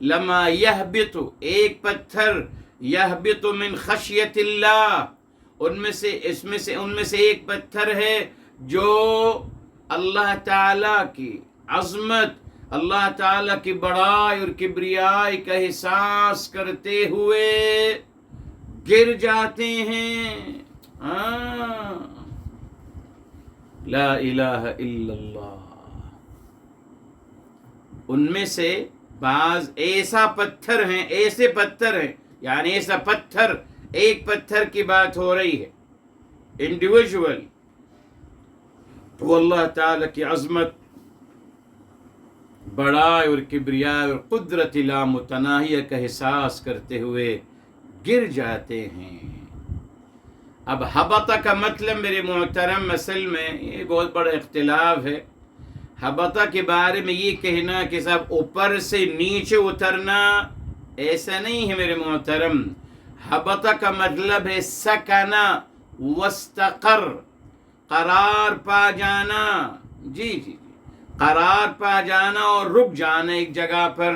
لما یہبط، ایک پتھر، یہبط من خشیت اللہ، ان میں سے ایک پتھر ہے جو اللہ تعالی کی عظمت، اللہ تعالی کی بڑائی اور کبریائی کا احساس کرتے ہوئے گر جاتے ہیں۔ لا الہ الا اللہ۔ ان میں سے بعض ایسے پتھر ہیں، یعنی ایسا پتھر، ایک پتھر کی بات ہو رہی ہے، انڈیویجول، وہ اللہ تعالی کی عظمت، بڑائی اور کبریائی اور قدرت لامتناہیہ کا احساس کرتے ہوئے گر جاتے ہیں۔ اب حبطہ کا مطلب میرے محترم، اصل میں یہ بہت بڑا اختلاف ہے۔ حبطہ کے بارے میں یہ کہنا کہ صاحب اوپر سے نیچے اترنا، ایسا نہیں ہے میرے محترم۔ حبطہ کا مطلب ہے سکنا واستقر، قرار پا جانا، جی جی جی، قرار پا جانا اور رک جانا ایک جگہ پر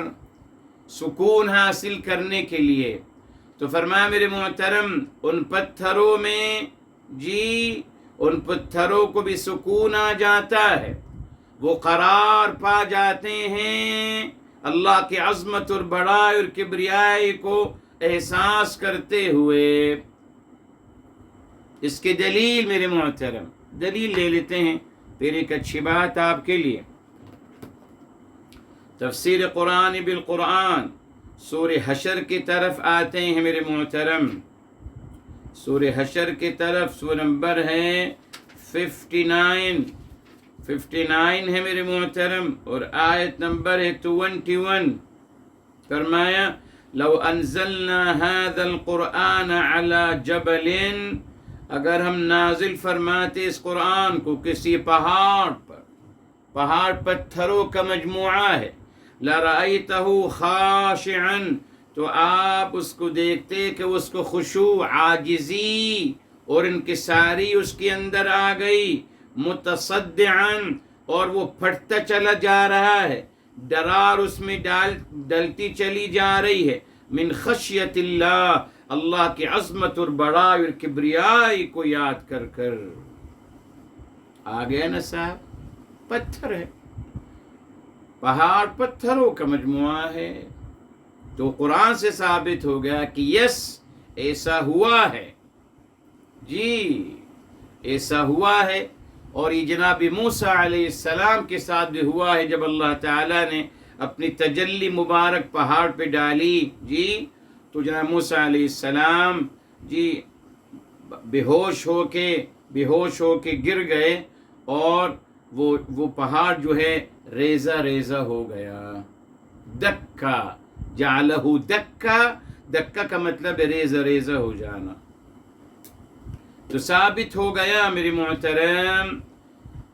سکون حاصل کرنے کے لیے۔ تو فرمایا میرے محترم، ان پتھروں میں، جی ان پتھروں کو بھی سکون آ جاتا ہے، وہ قرار پا جاتے ہیں، اللہ کی عظمت اور بڑائی اور کبریائی کو احساس کرتے ہوئے۔ اس کی دلیل میرے محترم، دلیل لے لیتے ہیں، پھر ایک اچھی بات آپ کے لیے، تفسیر قرآن بالقرآن، سورہ حشر کی طرف آتے ہیں میرے محترم، سورہ حشر کی طرف، سورہ نمبر ہے 59 ہے میرے محترم، اور آیت نمبر ہے 21۔ فرمایا لو انزلنا هذا القرآن على جبل، اگر ہم نازل فرماتے اس قرآن کو کسی پہاڑ پر، پہاڑ پتھروں کا مجموعہ ہے، لَرَأَيْتَهُ خَاشِعًا، تو آپ اس کو دیکھتے کہ اس کو خشوع، عاجزی اور انکساری اس کے اندر آ گئی، متصدعاً، اور وہ پھٹتا چلا جا رہا ہے، ڈرار اس میں ڈلتی چلی جا رہی ہے، من خشیت اللہ، اللہ کی عظمت اور بڑائی اور کبریائی کو یاد کر کر۔ آ گیا نا صاحب، پتھر ہے، پہاڑ پتھروں کا مجموعہ ہے، تو قرآن سے ثابت ہو گیا کہ یس ایسا ہوا ہے، جی ایسا ہوا ہے۔ اور یہ جناب موسیٰ علیہ السلام کے ساتھ بھی ہوا ہے، جب اللہ تعالیٰ نے اپنی تجلی مبارک پہاڑ پہ ڈالی، جی تو جناب موسیٰ علیہ السلام جی بے ہوش ہو کے گر گئے، اور وہ پہاڑ جو ہے ریزہ ریزہ ہو گیا، دکا، جعلہ دکا، دکا کا مطلب ہے ریزہ ریزہ ہو جانا۔ تو ثابت ہو گیا میرے محترم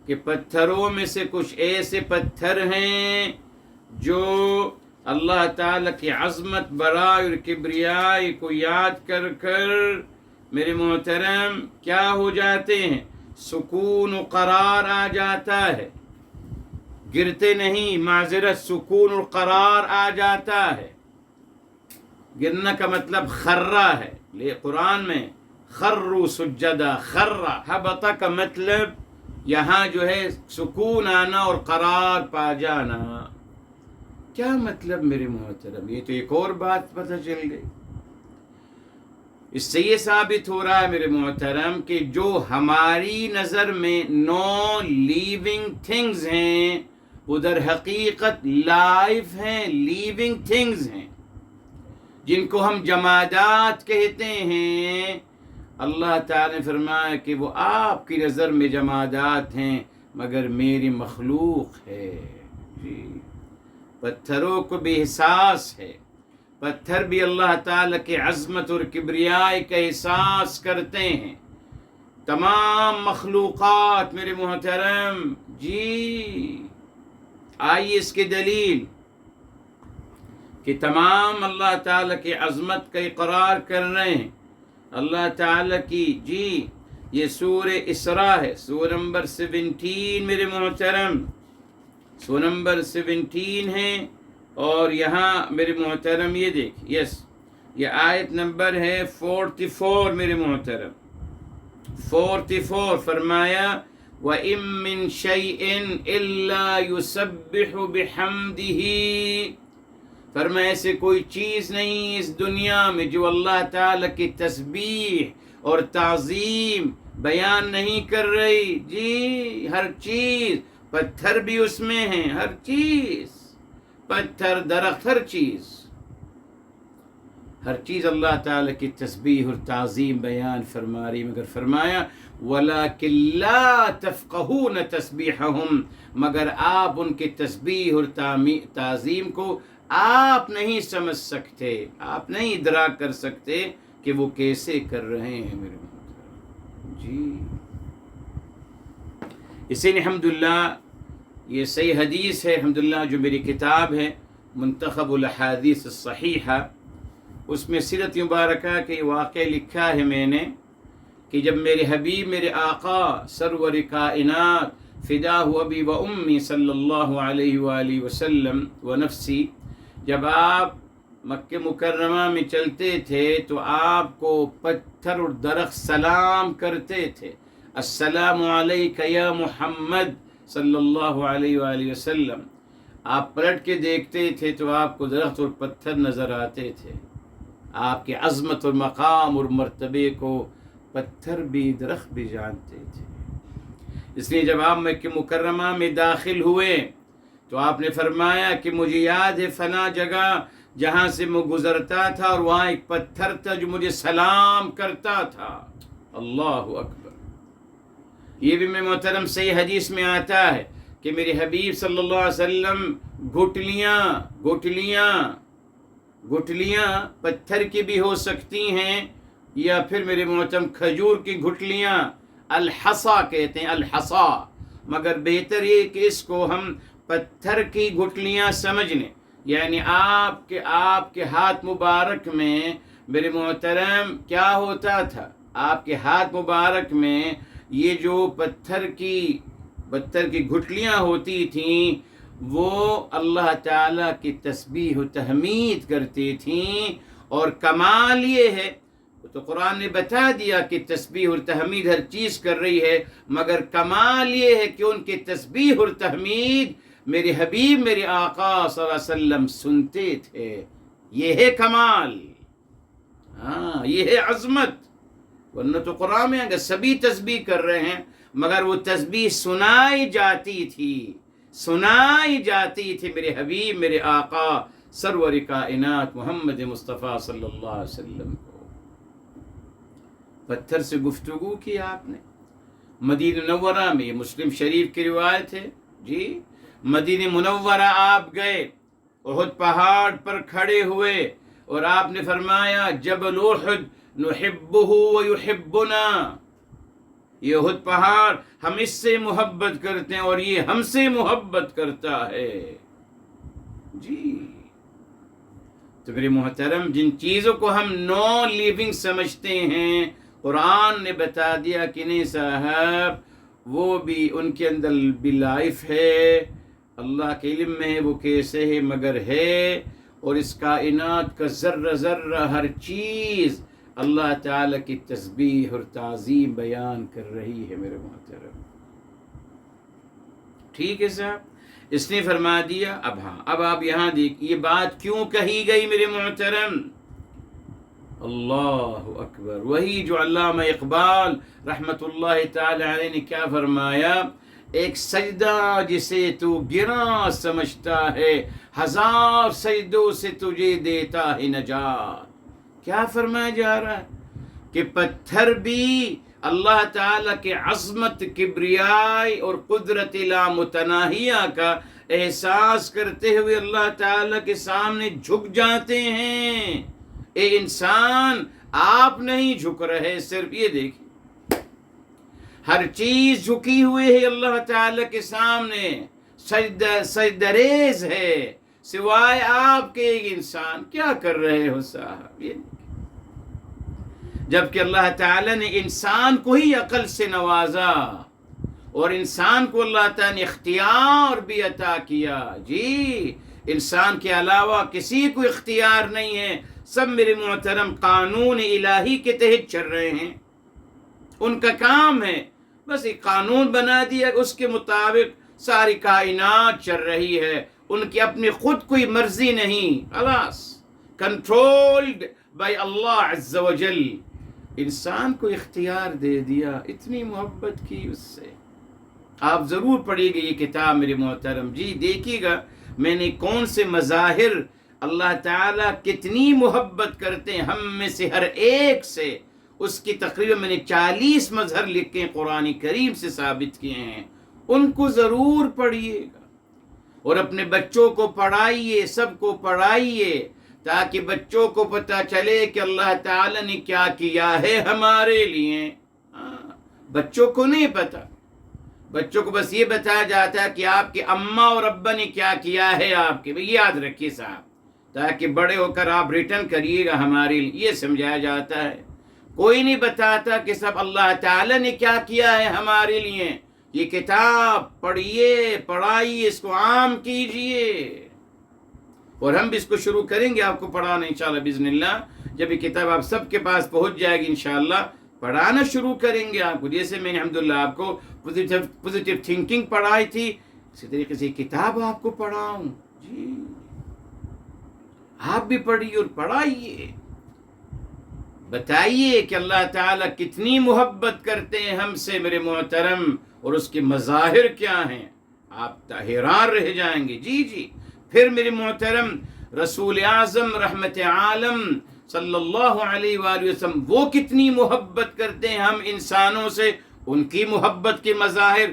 کہ پتھروں میں سے کچھ ایسے پتھر ہیں جو اللہ تعالیٰ کی عظمت، بڑائی اور کبریائی کو یاد کر کر میرے محترم کیا ہو جاتے ہیں، سکون و قرار آ جاتا ہے، گرتے نہیں، معذرت، سکون اور قرار آ جاتا ہے۔ گرنا کا مطلب خرہ ہے، لے قرآن میں خروا سجدہ، خرہ، حبطہ کا مطلب یہاں جو ہے سکون آنا اور قرار پا جانا۔ کیا مطلب میرے محترم؟ یہ تو ایک اور بات پتہ چل گئی۔ اس سے یہ ثابت ہو رہا ہے میرے محترم کہ جو ہماری نظر میں نو لیونگ تھنگز ہیں، ادھر حقیقت لائف ہیں، لیونگ تھنگز ہیں، جن کو ہم جمادات کہتے ہیں۔ اللہ تعالی نے فرمایا کہ وہ آپ کی نظر میں جمادات ہیں مگر میری مخلوق ہے، جی پتھروں کو بھی احساس ہے، پتھر بھی اللہ تعالیٰ کی عظمت اور کبریائی کا احساس کرتے ہیں، تمام مخلوقات میرے محترم، جی آئیے اس کی دلیل کہ تمام اللہ تعالیٰ کی عظمت کا اقرار کر رہے ہیں، اللہ تعالیٰ کی جی یہ سورہ اسراء ہے، سورہ نمبر 17 میرے محترم، سورہ نمبر 17 ہے، اور یہاں میرے محترم یہ دیکھ یہ آیت نمبر ہے 44 میرے محترم، 44 فرمایا وَإِن مِّن شَيْءٍ إِلَّا يُسَبِّحُ بِحَمْدِهِ، فرمایا ایسے کوئی چیز نہیں اس دنیا میں جو اللہ تعالیٰ کی تسبیح اور تعظیم بیان نہیں کر رہی، جی ہر چیز، پتھر بھی اس میں ہیں، ہر چیز، پتھر، درخت، ہر چیز اللہ تعالیٰ کی تسبیح اور تعظیم بیان فرما رہی، مگر فرمایا وَلَكِن لَا تَفْقَهُونَ تَسْبِيحَهُمْ، مگر آپ ان کے تسبیح اور تعظیم کو آپ نہیں سمجھ سکتے، آپ نہیں ادراک کر سکتے کہ وہ کیسے کر رہے ہیں میرے محترم جی۔ اسی لیے الحمدللہ یہ صحیح حدیث ہے الحمدللہ جو میری کتاب ہے منتخب الاحادیث الصحیحہ، اس میں سیرت مبارکہ کے واقعہ لکھا ہے میں نے کہ جب میرے حبیب میرے آقا سرور کائنات فداہ ابی و امی صلی اللہ علیہ وآلہ وسلم و نفسی، جب آپ مکہ مکرمہ میں چلتے تھے تو آپ کو پتھر اور درخت سلام کرتے تھے، السلام علیک یا محمد صلی اللہ علیہ وآلہ وسلم۔ آپ پلٹ کے دیکھتے تھے تو آپ کو درخت اور پتھر نظر آتے تھے، آپ کے عظمت اور مقام اور مرتبے کو پتھر بھی درخت بھی جانتے تھے۔ اس لیے جب آپ مکہ مکرمہ میں داخل ہوئے تو آپ نے فرمایا کہ مجھے یاد ہے فلاں جگہ جہاں سے میں گزرتا تھا اور وہاں ایک پتھر تھا جو مجھے سلام کرتا تھا، اللہ اکبر۔ یہ بھی میں محترم صحیح حدیث میں آتا ہے کہ میرے حبیب صلی اللہ علیہ وسلم گٹلیاں پتھر کی بھی ہو سکتی ہیں یا پھر میرے محترم کھجور کی گٹلیاں، الحصا کہتے ہیں، الحصا، مگر بہتر یہ کہ اس کو ہم پتھر کی گٹلیاں سمجھ لیں، یعنی آپ کے ہاتھ مبارک میں میرے محترم کیا ہوتا تھا، آپ کے ہاتھ مبارک میں یہ جو پتھر کی گٹلیاں ہوتی تھیں وہ اللہ تعالیٰ کی تسبیح و تحمید کرتی تھیں، اور کمال یہ ہے تو قرآن نے بتا دیا کہ تسبیح اور تحمید ہر چیز کر رہی ہے، مگر کمال یہ ہے کہ ان کی تسبیح اور تحمید میرے حبیب میرے آقا صلی اللہ علیہ وسلم سنتے تھے، یہ ہے کمال، ہاں یہ ہے عظمت۔ ورنہ تو قرآن میں اگر سبھی تسبیح کر رہے ہیں مگر وہ تسبیح سنائی جاتی تھی میرے حبیب میرے آقا سرور کائنات محمد مصطفیٰ صلی اللہ علیہ وسلم کو۔ پتھر سے گفتگو کی آپ نے مدینہ منورہ میں، یہ مسلم شریف کی روایت ہے جی، مدینہ منورہ آپ گئے، احد پہاڑ پر کھڑے ہوئے اور آپ نے فرمایا جبل احد نحبہ ویحبنا، یہ احد پہاڑ ہم اس سے محبت کرتے ہیں اور یہ ہم سے محبت کرتا ہے جی۔ تو میرے محترم جن چیزوں کو ہم نان لیونگ سمجھتے ہیں قرآن نے بتا دیا کہ نہیں صاحب وہ بھی ان کے اندر بھی لائف ہے، اللہ کے علم میں ہے وہ کیسے ہے مگر ہے، اور اس کائنات کا ذرہ ذرہ ہر چیز اللہ تعالیٰ کی تسبیح اور تعظیم بیان کر رہی ہے میرے محترم، ٹھیک ہے صاحب۔ اس نے فرما دیا اب آپ یہاں دیکھ یہ بات کیوں کہی گئی میرے محترم، اللہ اکبر، وہی جو علامہ اقبال رحمت اللہ تعالی علیہ نے کیا فرمایا، ایک سجدہ جسے تو گراں سمجھتا ہے ہزار سجدوں سے تجھے دیتا ہے نجات۔ کیا فرمایا جا رہا ہے کہ پتھر بھی اللہ تعالیٰ کے عظمت، کبریائی اور قدرت لامتناہیہ کا احساس کرتے ہوئے اللہ تعالیٰ کے سامنے جھک جاتے ہیں۔ اے انسان آپ نہیں جھک رہے، صرف یہ دیکھیں ہر چیز جھکی ہوئی ہے اللہ تعالیٰ کے سامنے، سجدہ ریز ہے، سوائے آپ کے ایک انسان کیا کر رہے ہو صاحب، یہ جبکہ اللہ تعالیٰ نے انسان کو ہی عقل سے نوازا اور انسان کو اللہ تعالیٰ نے اختیار بھی عطا کیا. جی انسان کے علاوہ کسی کو اختیار نہیں ہے. سب میرے محترم قانون الہی کے تحت چل رہے ہیں. ان کا کام ہے بس ایک قانون بنا دیا، اس کے مطابق ساری کائنات چل رہی ہے. ان کی اپنی خود کوئی مرضی نہیں، خلاص کنٹرولڈ بائی اللہ عز و جل. انسان کو اختیار دے دیا، اتنی محبت کی اس سے. آپ ضرور پڑھیے گا یہ کتاب میرے محترم. جی دیکھیے گا میں نے کون سے مظاہر، اللہ تعالیٰ کتنی محبت کرتے ہیں ہم میں سے ہر ایک سے. اس کی تقریباً میں نے 40 مظہر لکھے ہیں، قرآن کریم سے ثابت کیے ہیں. ان کو ضرور پڑھیے گا اور اپنے بچوں کو پڑھائیے، سب کو پڑھائیے، تاکہ بچوں کو پتہ چلے کہ اللہ تعالیٰ نے کیا کیا ہے ہمارے لیے. بچوں کو نہیں پتہ، بچوں کو بس یہ بتایا جاتا ہے کہ آپ کے اماں اور ابا نے کیا کیا ہے آپ کے. یاد رکھیے صاحب، تاکہ بڑے ہو کر آپ ریٹرن کریے گا ہمارے لیے، یہ سمجھایا جاتا ہے. کوئی نہیں بتاتا کہ سب اللہ تعالیٰ نے کیا کیا ہے ہمارے لیے. یہ کتاب پڑھیے، پڑھائیے، اس کو عام کیجئے. اور ہم بھی اس کو شروع کریں گے آپ کو پڑھانا انشاءاللہ باذن اللہ. جب یہ کتاب آپ سب کے پاس پہنچ جائے گی انشاءاللہ پڑھانا شروع کریں گے آپ کو. جیسے میں نے الحمدللہ آپ کو پوزیٹیو تھنکنگ پڑھائی تھی، اسی طریقے سے کتاب آپ کو پڑھاؤں. جی آپ بھی پڑھیے اور پڑھائیے، بتائیے کہ اللہ تعالیٰ کتنی محبت کرتے ہیں ہم سے میرے محترم، اور اس کے مظاہر کیا ہیں. آپ حیران رہ جائیں گے. جی پھر میرے محترم رسول اعظم رحمت عالم صلی اللہ علیہ وآلہ وسلم وہ کتنی محبت کرتے ہیں ہم انسانوں سے. ان کی محبت کے مظاہر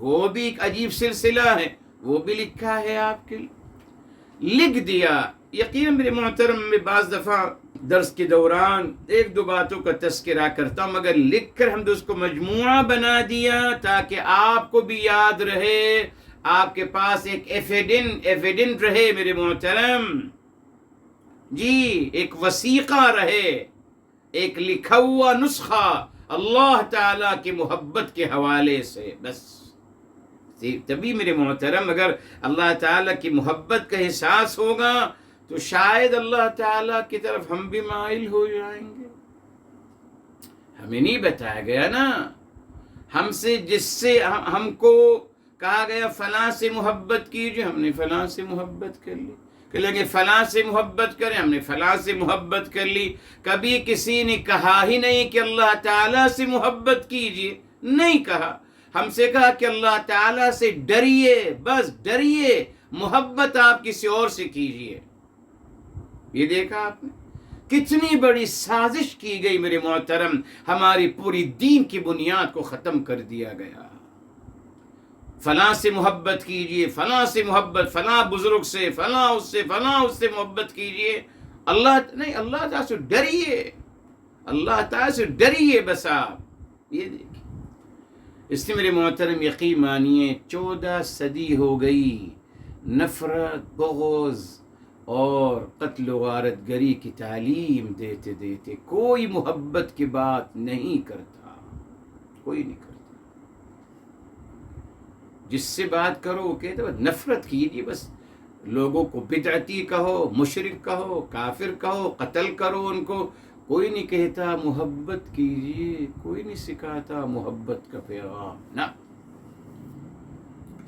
وہ بھی ایک عجیب سلسلہ ہے، وہ بھی لکھا ہے آپ کے لکھ دیا. یقیناً میرے محترم میں بعض دفعہ درس کے دوران ایک دو باتوں کا تذکرہ کرتا ہوں، مگر لکھ کر ہم نے اس کو مجموعہ بنا دیا تاکہ آپ کو بھی یاد رہے، آپ کے پاس ایک ایویڈنٹ رہے میرے محترم. جی ایک وثیقہ رہے، ایک لکھا ہوا نسخہ اللہ تعالیٰ کی محبت کے حوالے سے. بس تبھی میرے محترم اگر اللہ تعالیٰ کی محبت کا احساس ہوگا تو شاید اللہ تعالیٰ کی طرف ہم بھی مائل ہو جائیں گے. ہمیں نہیں بتایا گیا نا، ہم سے جس سے ہم کو کہا گیا فلاں سے محبت کیجیے، ہم نے فلاں سے محبت کر لی. کہ لگے فلاں سے محبت کریں، ہم نے فلاں سے محبت کر لی. کبھی کسی نے کہا ہی نہیں کہ اللہ تعالیٰ سے محبت کیجیے، نہیں کہا. ہم سے کہا کہ اللہ تعالیٰ سے ڈریے، بس ڈریے، محبت آپ کسی اور سے کیجیے. یہ دیکھا آپ نے کتنی بڑی سازش کی گئی میرے محترم. ہماری پوری دین کی بنیاد کو ختم کر دیا گیا. فلاں سے محبت کیجئے، فلاں سے محبت، فلاں بزرگ سے، فلاں اس سے، فلاں اس سے محبت کیجئے. اللہ نہیں، اللہ تعالیٰ سے ڈریے، اللہ تعالیٰ سے ڈریے بس آپ. یہ دیکھیں، اس لیے میرے محترم یقین مانیے 14 صدی ہو گئی نفرت، بغض اور قتل و غارت گری کی تعلیم دیتے دیتے کوئی محبت کی بات نہیں کرتا، کوئی نہیں کرتا. جس سے بات کرو وہ کہتے ہیں نفرت کیجیے، بس لوگوں کو بدعتی کہو، مشرک کہو، کافر کہو، قتل کرو ان کو. کوئی نہیں کہتا محبت کیجیے، کوئی نہیں سکھاتا محبت کا پیغام، نہ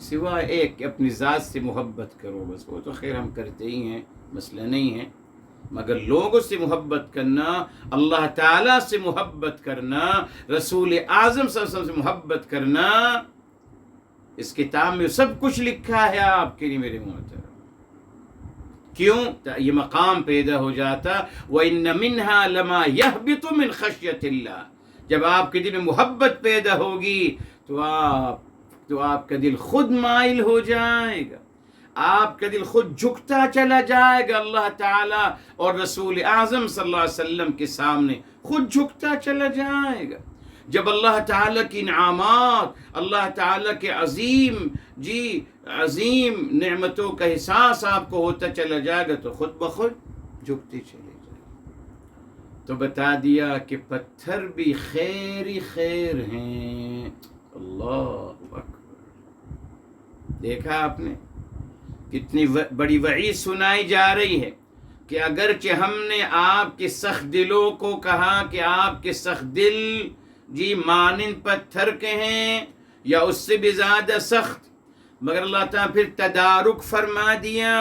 سوائے ایک کہ اپنی ذات سے محبت کرو. بس وہ تو خیر ہم کرتے ہی ہیں، مسئلہ نہیں ہے. مگر لوگوں سے محبت کرنا، اللہ تعالیٰ سے محبت کرنا، رسول اعظم صلی اللہ علیہ وسلم سے محبت کرنا، اس کتاب میں سب کچھ لکھا ہے آپ کے لیے میرے محترم. کیوں؟ یہ مقام پیدا ہو جاتا. وَإِنَّ مِنْهَا لَمَا يَهْبِطُ مِنْ خَشْيَةِ اللَّهِ. جب آپ کے دل میں محبت پیدا ہوگی تو آپ کا دل خود مائل ہو جائے گا، آپ کا دل خود جھکتا چلا جائے گا اللہ تعالیٰ اور رسول اعظم صلی اللہ علیہ وسلم کے سامنے، خود جھکتا چلا جائے گا. جب اللہ تعالیٰ کی انعامات، اللہ تعالیٰ کے عظیم نعمتوں کا احساس آپ کو ہوتا چلا جائے گا تو خود بخود جھکتے چلے جائے. تو بتا دیا کہ پتھر بھی خیر ہی خیر ہیں. اللہ اکبر. دیکھا آپ نے کتنی بڑی وعید سنائی جا رہی ہے کہ اگرچہ ہم نے آپ کے سخت دلوں کو کہا کہ آپ کے سخت دل جی مانند پتھر کے ہیں یا اس سے بھی زیادہ سخت، مگر اللہ تعالیٰ پھر تدارک فرما دیا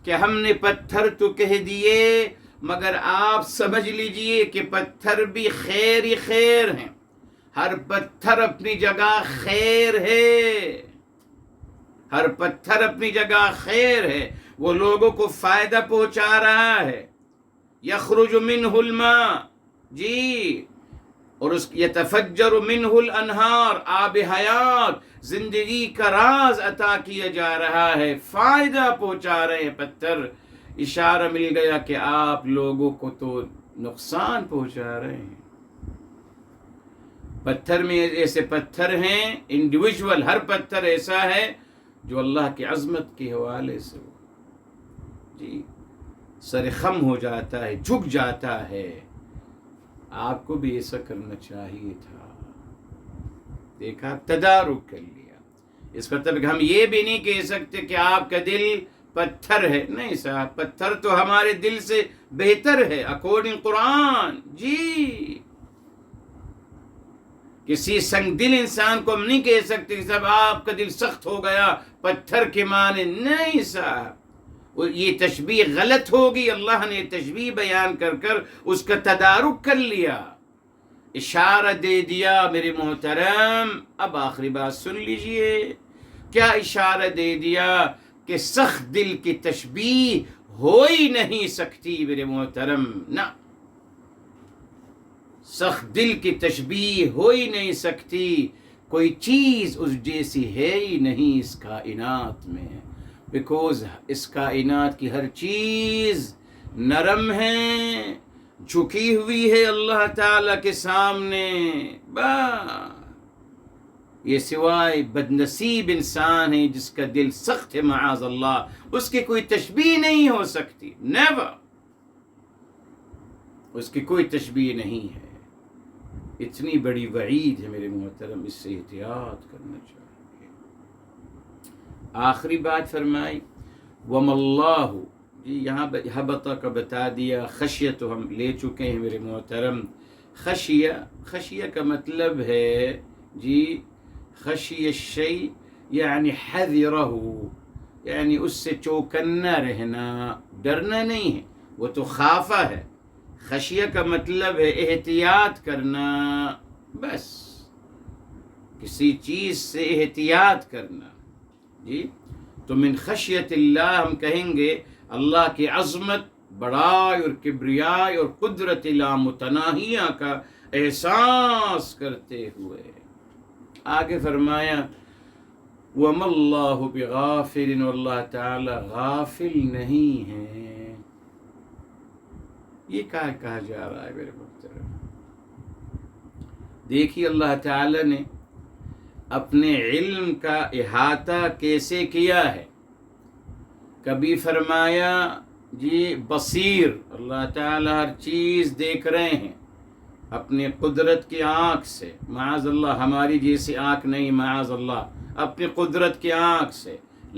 کہ ہم نے پتھر تو کہہ دیے مگر آپ سمجھ لیجئے کہ پتھر بھی خیر ہی خیر ہیں. ہر پتھر اپنی جگہ خیر ہے، ہر پتھر اپنی جگہ خیر ہے. وہ لوگوں کو فائدہ پہنچا رہا ہے. یخرج منہ الماء جی، اور اس یتفجر منہ الانہار، آب حیات، زندگی کا راز عطا کیا جا رہا ہے. فائدہ پہنچا رہے ہیں پتھر. اشارہ مل گیا کہ آپ لوگوں کو تو نقصان پہنچا رہے ہیں. پتھر میں ایسے پتھر ہیں انڈیویجول، ہر پتھر ایسا ہے جو اللہ کی عظمت کے حوالے سے جی سر خم ہو جاتا ہے، جھک جاتا ہے. آپ کو بھی ایسا کرنا چاہیے تھا. دیکھا، تدارک کر لیا. اس مطلب ہم یہ بھی نہیں کہہ سکتے کہ آپ کا دل پتھر ہے. نہیں صاحب، پتھر تو ہمارے دل سے بہتر ہے اکارڈنگ قرآن. جی، کسی سنگ دل انسان کو ہم نہیں کہہ سکتے کہ صاحب آپ کا دل سخت ہو گیا پتھر کے معنی. نہیں صاحب، یہ تشبیہ غلط ہوگی. اللہ نے تشبیہ بیان کر کر اس کا تدارک کر لیا، اشارہ دے دیا. میرے محترم، اب آخری بات سن لیجئے. کیا اشارہ دے دیا کہ سخت دل کی تشبیہ ہو ہی نہیں سکتی میرے محترم. نہ، سخت دل کی تشبیہ ہو ہی نہیں سکتی. کوئی چیز اس جیسی ہے ہی نہیں اس کائنات میں، بیکوز اس کائنات کی ہر چیز نرم ہے، جھکی ہوئی ہے اللہ تعالی کے سامنے. یہ سوائے بدنصیب انسان ہے جس کا دل سخت ہے، معاذ اللہ، اس کی کوئی تشبیہ نہیں ہو سکتی. نیور، اس کی کوئی تشبیہ نہیں ہے. اتنی بڑی وعید ہے میرے محترم، اس سے احتیاط کرنا چاہیے. آخری بات فرمائی وَمَا اللَّهُ جی، یہاں حبطہ کا بتا دیا. خشیہ تو ہم لے چکے ہیں میرے محترم. خشیہ کا مطلب ہے جی خشی الشیء یعنی حذرہ، یعنی اس سے چوکنا رہنا، ڈرنا نہیں ہے، وہ تو خافہ ہے. خشیہ کا مطلب ہے احتیاط کرنا، بس کسی چیز سے احتیاط کرنا. جی، تو من خشیت اللہ ہم کہیں گے اللہ کی عظمت، بڑائی اور کبریائی اور قدرت لامتناہیہ کا احساس کرتے ہوئے. آگے فرمایا وَمَا اللَّهُ بِغَافِلٍ، اللہ تعالی غافل نہیں ہے. یہ کہا جا رہا ہے میرے محترم. دیکھیے اللہ تعالی نے اپنے علم کا احاطہ کیسے کیا ہے. کبھی فرمایا جی بصیر، اللہ تعالی ہر چیز دیکھ رہے ہیں اپنی قدرت کی آنکھ سے. معاذ اللہ، ہماری جیسی آنکھ نہیں، معاذ اللہ، اپنی قدرت کی آنکھ سے.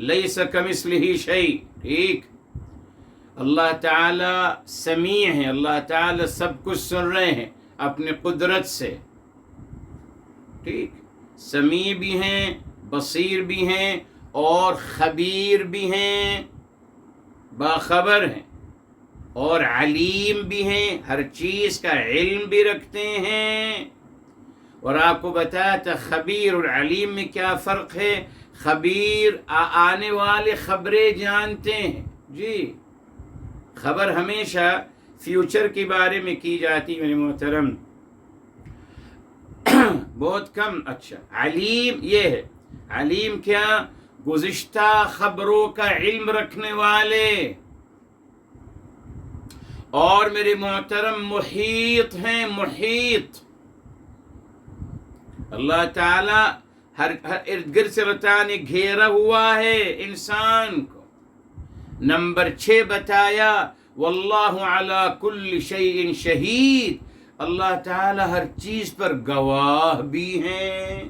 لیس کمثلہ شیء، ٹھیک. اللہ تعالی سمیع ہے، اللہ تعالی سب کچھ سن رہے ہیں اپنی قدرت سے، ٹھیک. سمیع بھی ہیں، بصیر بھی ہیں، اور خبیر بھی ہیں، باخبر ہیں، اور علیم بھی ہیں، ہر چیز کا علم بھی رکھتے ہیں. اور آپ کو بتایا تھا خبیر اور علیم میں کیا فرق ہے. خبیر آنے والے خبریں جانتے ہیں. جی، خبر ہمیشہ فیوچر کے بارے میں کی جاتی میرے محترم، بہت کم. اچھا، علیم یہ ہے. علیم کیا؟ گزشتہ خبروں کا علم رکھنے والے. اور میرے محترم محیط ہیں، محیط. اللہ تعالی ہر ارد گرد سے اللہ نے گھیرا ہوا ہے انسان کو. نمبر 6 بتایا واللہ علی کل شیء شہید، اللہ تعالی ہر چیز پر گواہ بھی ہیں.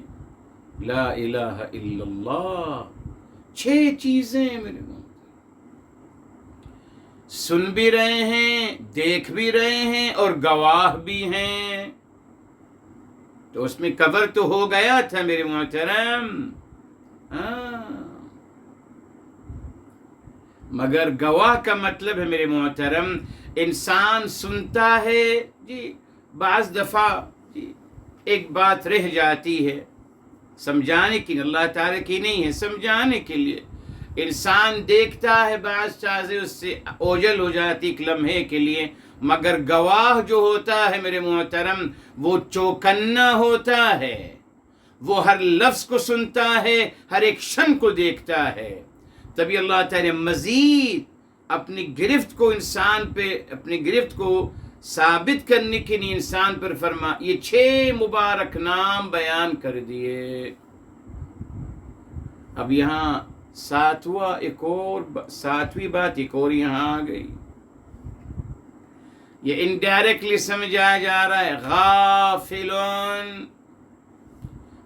لا الہ الا اللہ. 6 چیزیں میرے ماں سن بھی رہے ہیں، دیکھ بھی رہے ہیں اور گواہ بھی ہیں. تو اس میں کور تو ہو گیا تھا میرے محترم. مگر گواہ کا مطلب ہے میرے محترم، انسان سنتا ہے جی، بعض دفعہ جی ایک بات رہ جاتی ہے سمجھانے کی، اللہ تعالیٰ کی نہیں ہے، سمجھانے کے لیے. انسان دیکھتا ہے بعض چیزیں اس سے اوجھل ہو جاتی ایک لمحے کے لیے، مگر گواہ جو ہوتا ہے میرے محترم وہ چوکنا ہوتا ہے، وہ ہر لفظ کو سنتا ہے، ہر ایکشن کو دیکھتا ہے. تبھی اللہ تعالیٰ نے مزید اپنی گرفت کو انسان پہ، اپنی گرفت کو ثابت کرنے کے لیے انسان پر یہ 6 مبارک نام بیان کر دیے. اب یہاں 7ویں بات ایک اور یہاں آ گئی. یہ انڈائریکٹلی سمجھایا جا رہا ہے. غافلون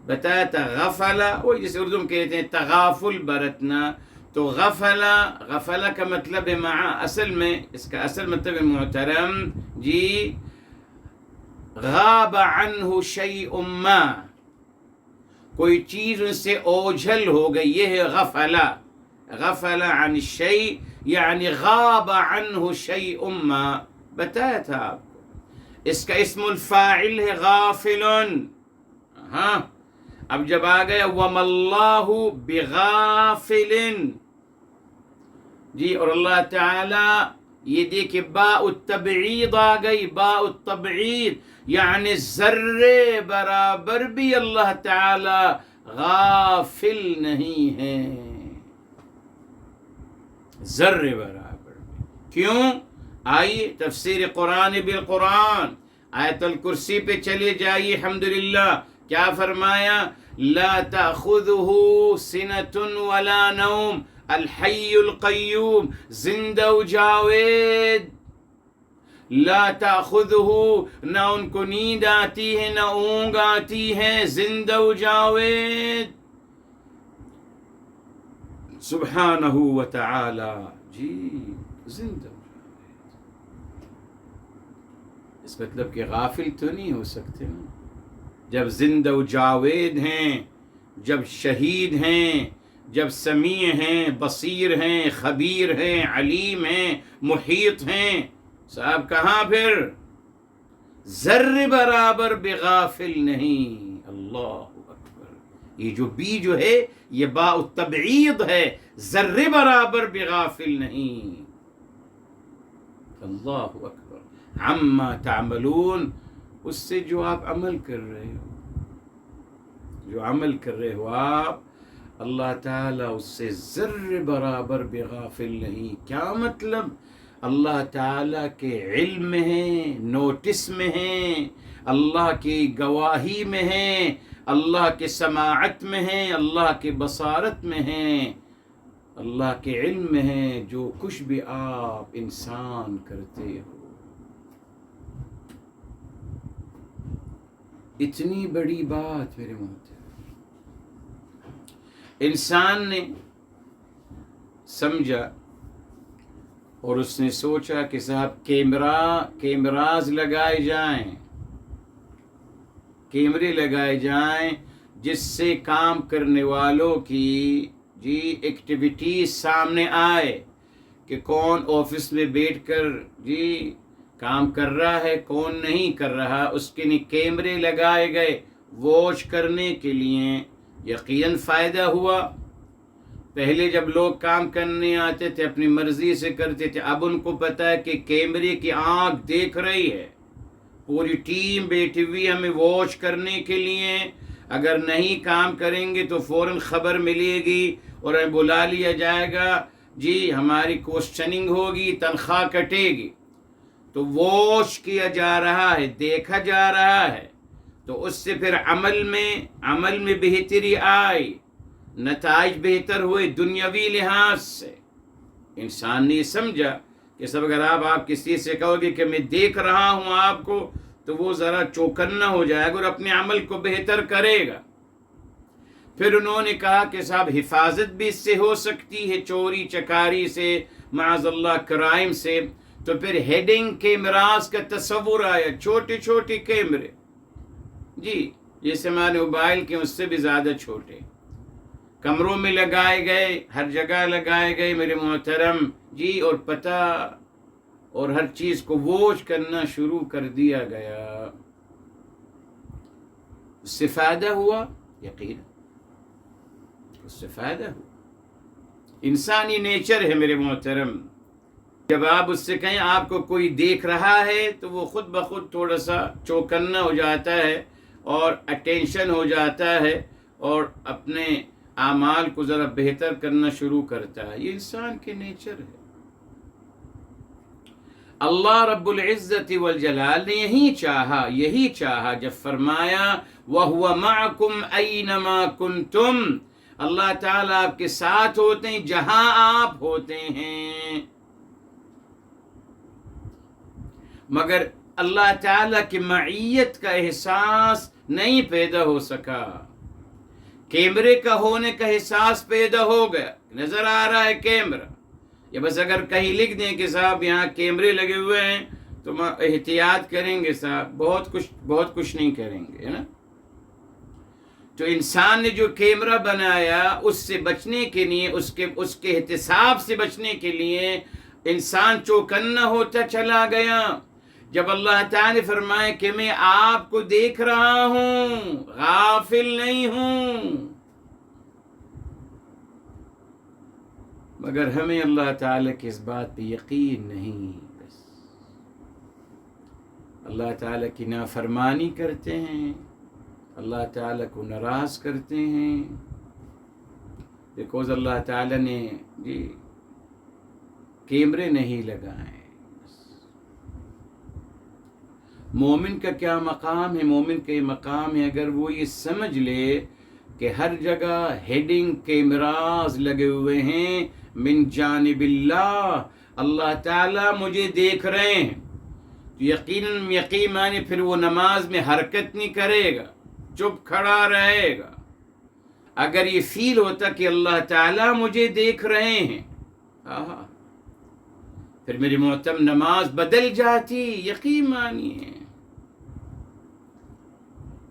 بتایا تھا، غفلہ وہ جسے اردو میں کہتے ہیں تغافل برتنا. تو غفلہ کا مطلب ہے اصل میں اس کا اصل مطلب ہے محترم جی غاب عنہ شیء ما، کوئی چیز ان سے اوجھل ہو گئی، یہ ہے غفلہ. غفل عن الشیء یعنی غاب عنہ شیء ما. بتایا تھا آپ کو اس کا اسم الفاعل ہے غافلن. ہاں اب جب آ گیا وَمَا اللَّهُ بِغَافِلٍ جی، اور اللہ تعالی یہ دیکھیں باء التبعید آ گئی. باء التبعید یعنی ذرے برابر بھی اللہ تعالی غافل نہیں ہے، ذرے برابر بھی. کیوں؟ آئیے تفسیر قرآن بالقرآن، آیت الکرسی پہ چلے جائیے. الحمدللہ کیا فرمایا؟ لا تأخذہ سنۃ ولا نوم، الحی القیوم، زندہ و جاوید. لا تأخذہ، نہ ان کو نیند آتی ہے نہ اونگ آتی ہے، زندہ و جاوید سبحانہ و تعالی. جی زندہ و جاوید، اس مطلب کہ غافل تو نہیں ہو سکتے نا. جب زندہ و جاوید ہیں، جب شہید ہیں، جب سمیع ہیں، بصیر ہیں، خبیر ہیں، علیم ہیں، محیط ہیں، صاحب کہاں پھر ذرے برابر بغافل نہیں. اللہ اکبر. یہ جو بی جو ہے یہ باء التبعید ہے، ذرے برابر بغافل نہیں. اللہ اکبر. عما تعملون، اس سے جو آپ عمل کر رہے ہو، جو عمل کر رہے ہو آپ، اللہ تعالیٰ اس سے ذرے برابر بغافل نہیں. کیا مطلب؟ اللہ تعالیٰ کے علم میں ہیں، نوٹس میں ہیں، اللہ کی گواہی میں ہیں، اللہ کے سماعت میں ہیں، اللہ کے بصارت میں ہیں، اللہ کے علم میں ہیں جو کچھ بھی آپ انسان کرتے ہو. اتنی بڑی بات میرے محترم، انسان نے سمجھا اور اس نے سوچا کہ صاحب کیمراز لگائے جائیں، کیمرے لگائے جائیں جس سے کام کرنے والوں کی جی ایکٹیویٹیز سامنے آئے کہ کون آفس میں بیٹھ کر جی کام کر رہا ہے، کون نہیں کر رہا. اس کے لیے کیمرے لگائے گئے واچ کرنے کے لیے. یقیناً فائدہ ہوا. پہلے جب لوگ کام کرنے آتے تھے اپنی مرضی سے کرتے تھے، اب ان کو پتہ ہے کہ کیمرے کی آنکھ دیکھ رہی ہے، پوری ٹیم بیٹھی ہوئی ہمیں واچ کرنے کے لیے. اگر نہیں کام کریں گے تو فوراً خبر ملے گی اور ہمیں بلا لیا جائے گا، جی ہماری کوسچننگ ہوگی، تنخواہ کٹے گی. تو واچ کیا جا رہا ہے، دیکھا جا رہا ہے. تو اس سے پھر عمل میں بہتری آئی، نتائج بہتر ہوئے دنیاوی لحاظ سے. انسان نے سمجھا کہ سب اگر آپ کسی سے کہو گے کہ میں دیکھ رہا ہوں آپ کو، تو وہ ذرا چوکنا ہو جائے گا اور اپنے عمل کو بہتر کرے گا۔ پھر انہوں نے کہا کہ صاحب حفاظت بھی اس سے ہو سکتی ہے، چوری چکاری سے، معاذ اللہ کرائم سے۔ تو پھر ہیڈنگ کیمراز کا تصور آیا، چھوٹے چھوٹے کیمرے، جی جیسے ہمارے موبائل کے اس سے بھی زیادہ چھوٹے، کمروں میں لگائے گئے، ہر جگہ لگائے گئے میرے محترم جی، اور پتہ اور ہر چیز کو واچ کرنا شروع کر دیا گیا۔ اس سے فائدہ ہوا؟ یقین اس سے فائدہ ہوا۔ انسانی نیچر ہے میرے محترم، جب آپ اس سے کہیں آپ کو کوئی دیکھ رہا ہے تو وہ خود بخود تھوڑا سا چوکنا ہو جاتا ہے اور اٹینشن ہو جاتا ہے اور اپنے اعمال کو ذرا بہتر کرنا شروع کرتا ہے۔ یہ انسان کے نیچر ہے۔ اللہ رب العزت والجلال نے یہی چاہا جب فرمایا وَهُوَ مَعَكُمْ أَيْنَمَا كُنْتُمْ، اللہ تعالیٰ آپ کے ساتھ ہوتے ہیں جہاں آپ ہوتے ہیں۔ مگر اللہ تعالیٰ کی معیت کا احساس نہیں پیدا ہو سکا، کیمرے کا ہونے کا احساس پیدا ہو گیا، نظر آ رہا ہے کیمرہ، یا بس اگر کہیں لکھ دیں کہ صاحب یہاں کیمرے لگے ہوئے ہیں تو احتیاط کریں گے صاحب، بہت کچھ نہیں کریں گے، ہے نا۔ تو انسان نے جو کیمرہ بنایا اس سے بچنے کے لیے، اس کے احتساب سے بچنے کے لیے انسان چوکنا ہوتا چلا گیا۔ جب اللہ تعالیٰ نے فرمایا کہ میں آپ کو دیکھ رہا ہوں، غافل نہیں ہوں، مگر ہمیں اللہ تعالیٰ کی اس بات پہ یقین نہیں، بس اللہ تعالیٰ کی نافرمانی کرتے ہیں، اللہ تعالیٰ کو ناراض کرتے ہیں، بیکوز اللہ تعالیٰ نے جی کیمرے نہیں لگائے۔ مومن کا کیا مقام ہے؟ مومن کا یہ مقام ہے اگر وہ یہ سمجھ لے کہ ہر جگہ ہیڈنگ کیمراز لگے ہوئے ہیں من جانب اللہ، اللہ تعالیٰ مجھے دیکھ رہے ہیں، تو یقین مانے پھر وہ نماز میں حرکت نہیں کرے گا، چپ کھڑا رہے گا۔ اگر یہ فیل ہوتا کہ اللہ تعالیٰ مجھے دیکھ رہے ہیں، پھر میری محترم نماز بدل جاتی، یقین مانیے۔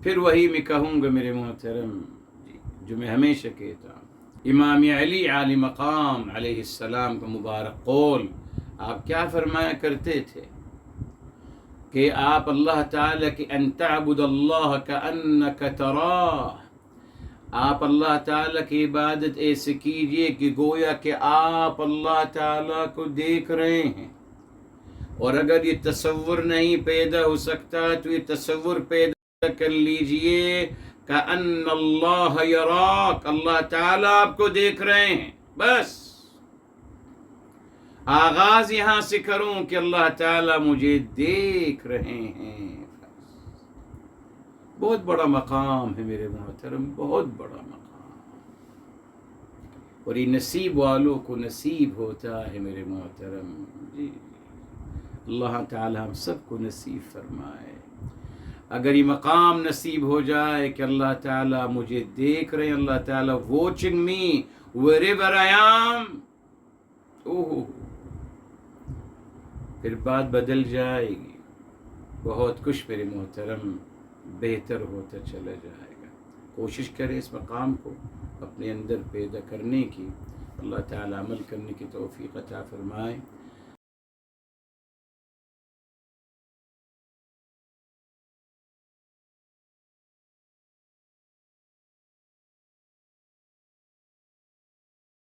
پھر وہی میں کہوں گا میرے محترم جو میں ہمیشہ کہتا ہوں، امام علی عالی مقام علیہ السلام کا مبارک قول، آپ کیا فرمایا کرتے تھے کہ آپ اللہ تعالیٰ کی ان تعبد اللہ کأنک تراہ، آپ اللہ تعالیٰ کی عبادت ایسے کیجئے کہ گویا کہ آپ اللہ تعالیٰ کو دیکھ رہے ہیں۔ اور اگر یہ تصور نہیں پیدا ہو سکتا تو یہ تصور پیدا کر لیجئے کأن اللہ یراک، اللہ تعالیٰ آپ کو دیکھ رہے ہیں۔ بس آغاز یہاں سے کروں کہ اللہ تعالیٰ مجھے دیکھ رہے ہیں۔ بہت بڑا مقام ہے میرے محترم، بہت بڑا مقام، اور یہ نصیب والوں کو نصیب ہوتا ہے میرے محترم جی۔ اللہ تعالی ہم سب کو نصیب فرمائے۔ اگر یہ مقام نصیب ہو جائے کہ اللہ تعالیٰ مجھے دیکھ رہے ہیں، اللہ تعالیٰ watching me wherever I am، پھر بات بدل جائے گی، بہت کچھ میرے محترم بہتر ہوتا چلا جائے گا۔ کوشش کریں اس مقام کو اپنے اندر پیدا کرنے کی، اللہ تعالیٰ عمل کرنے کی توفیق عطا فرمائے۔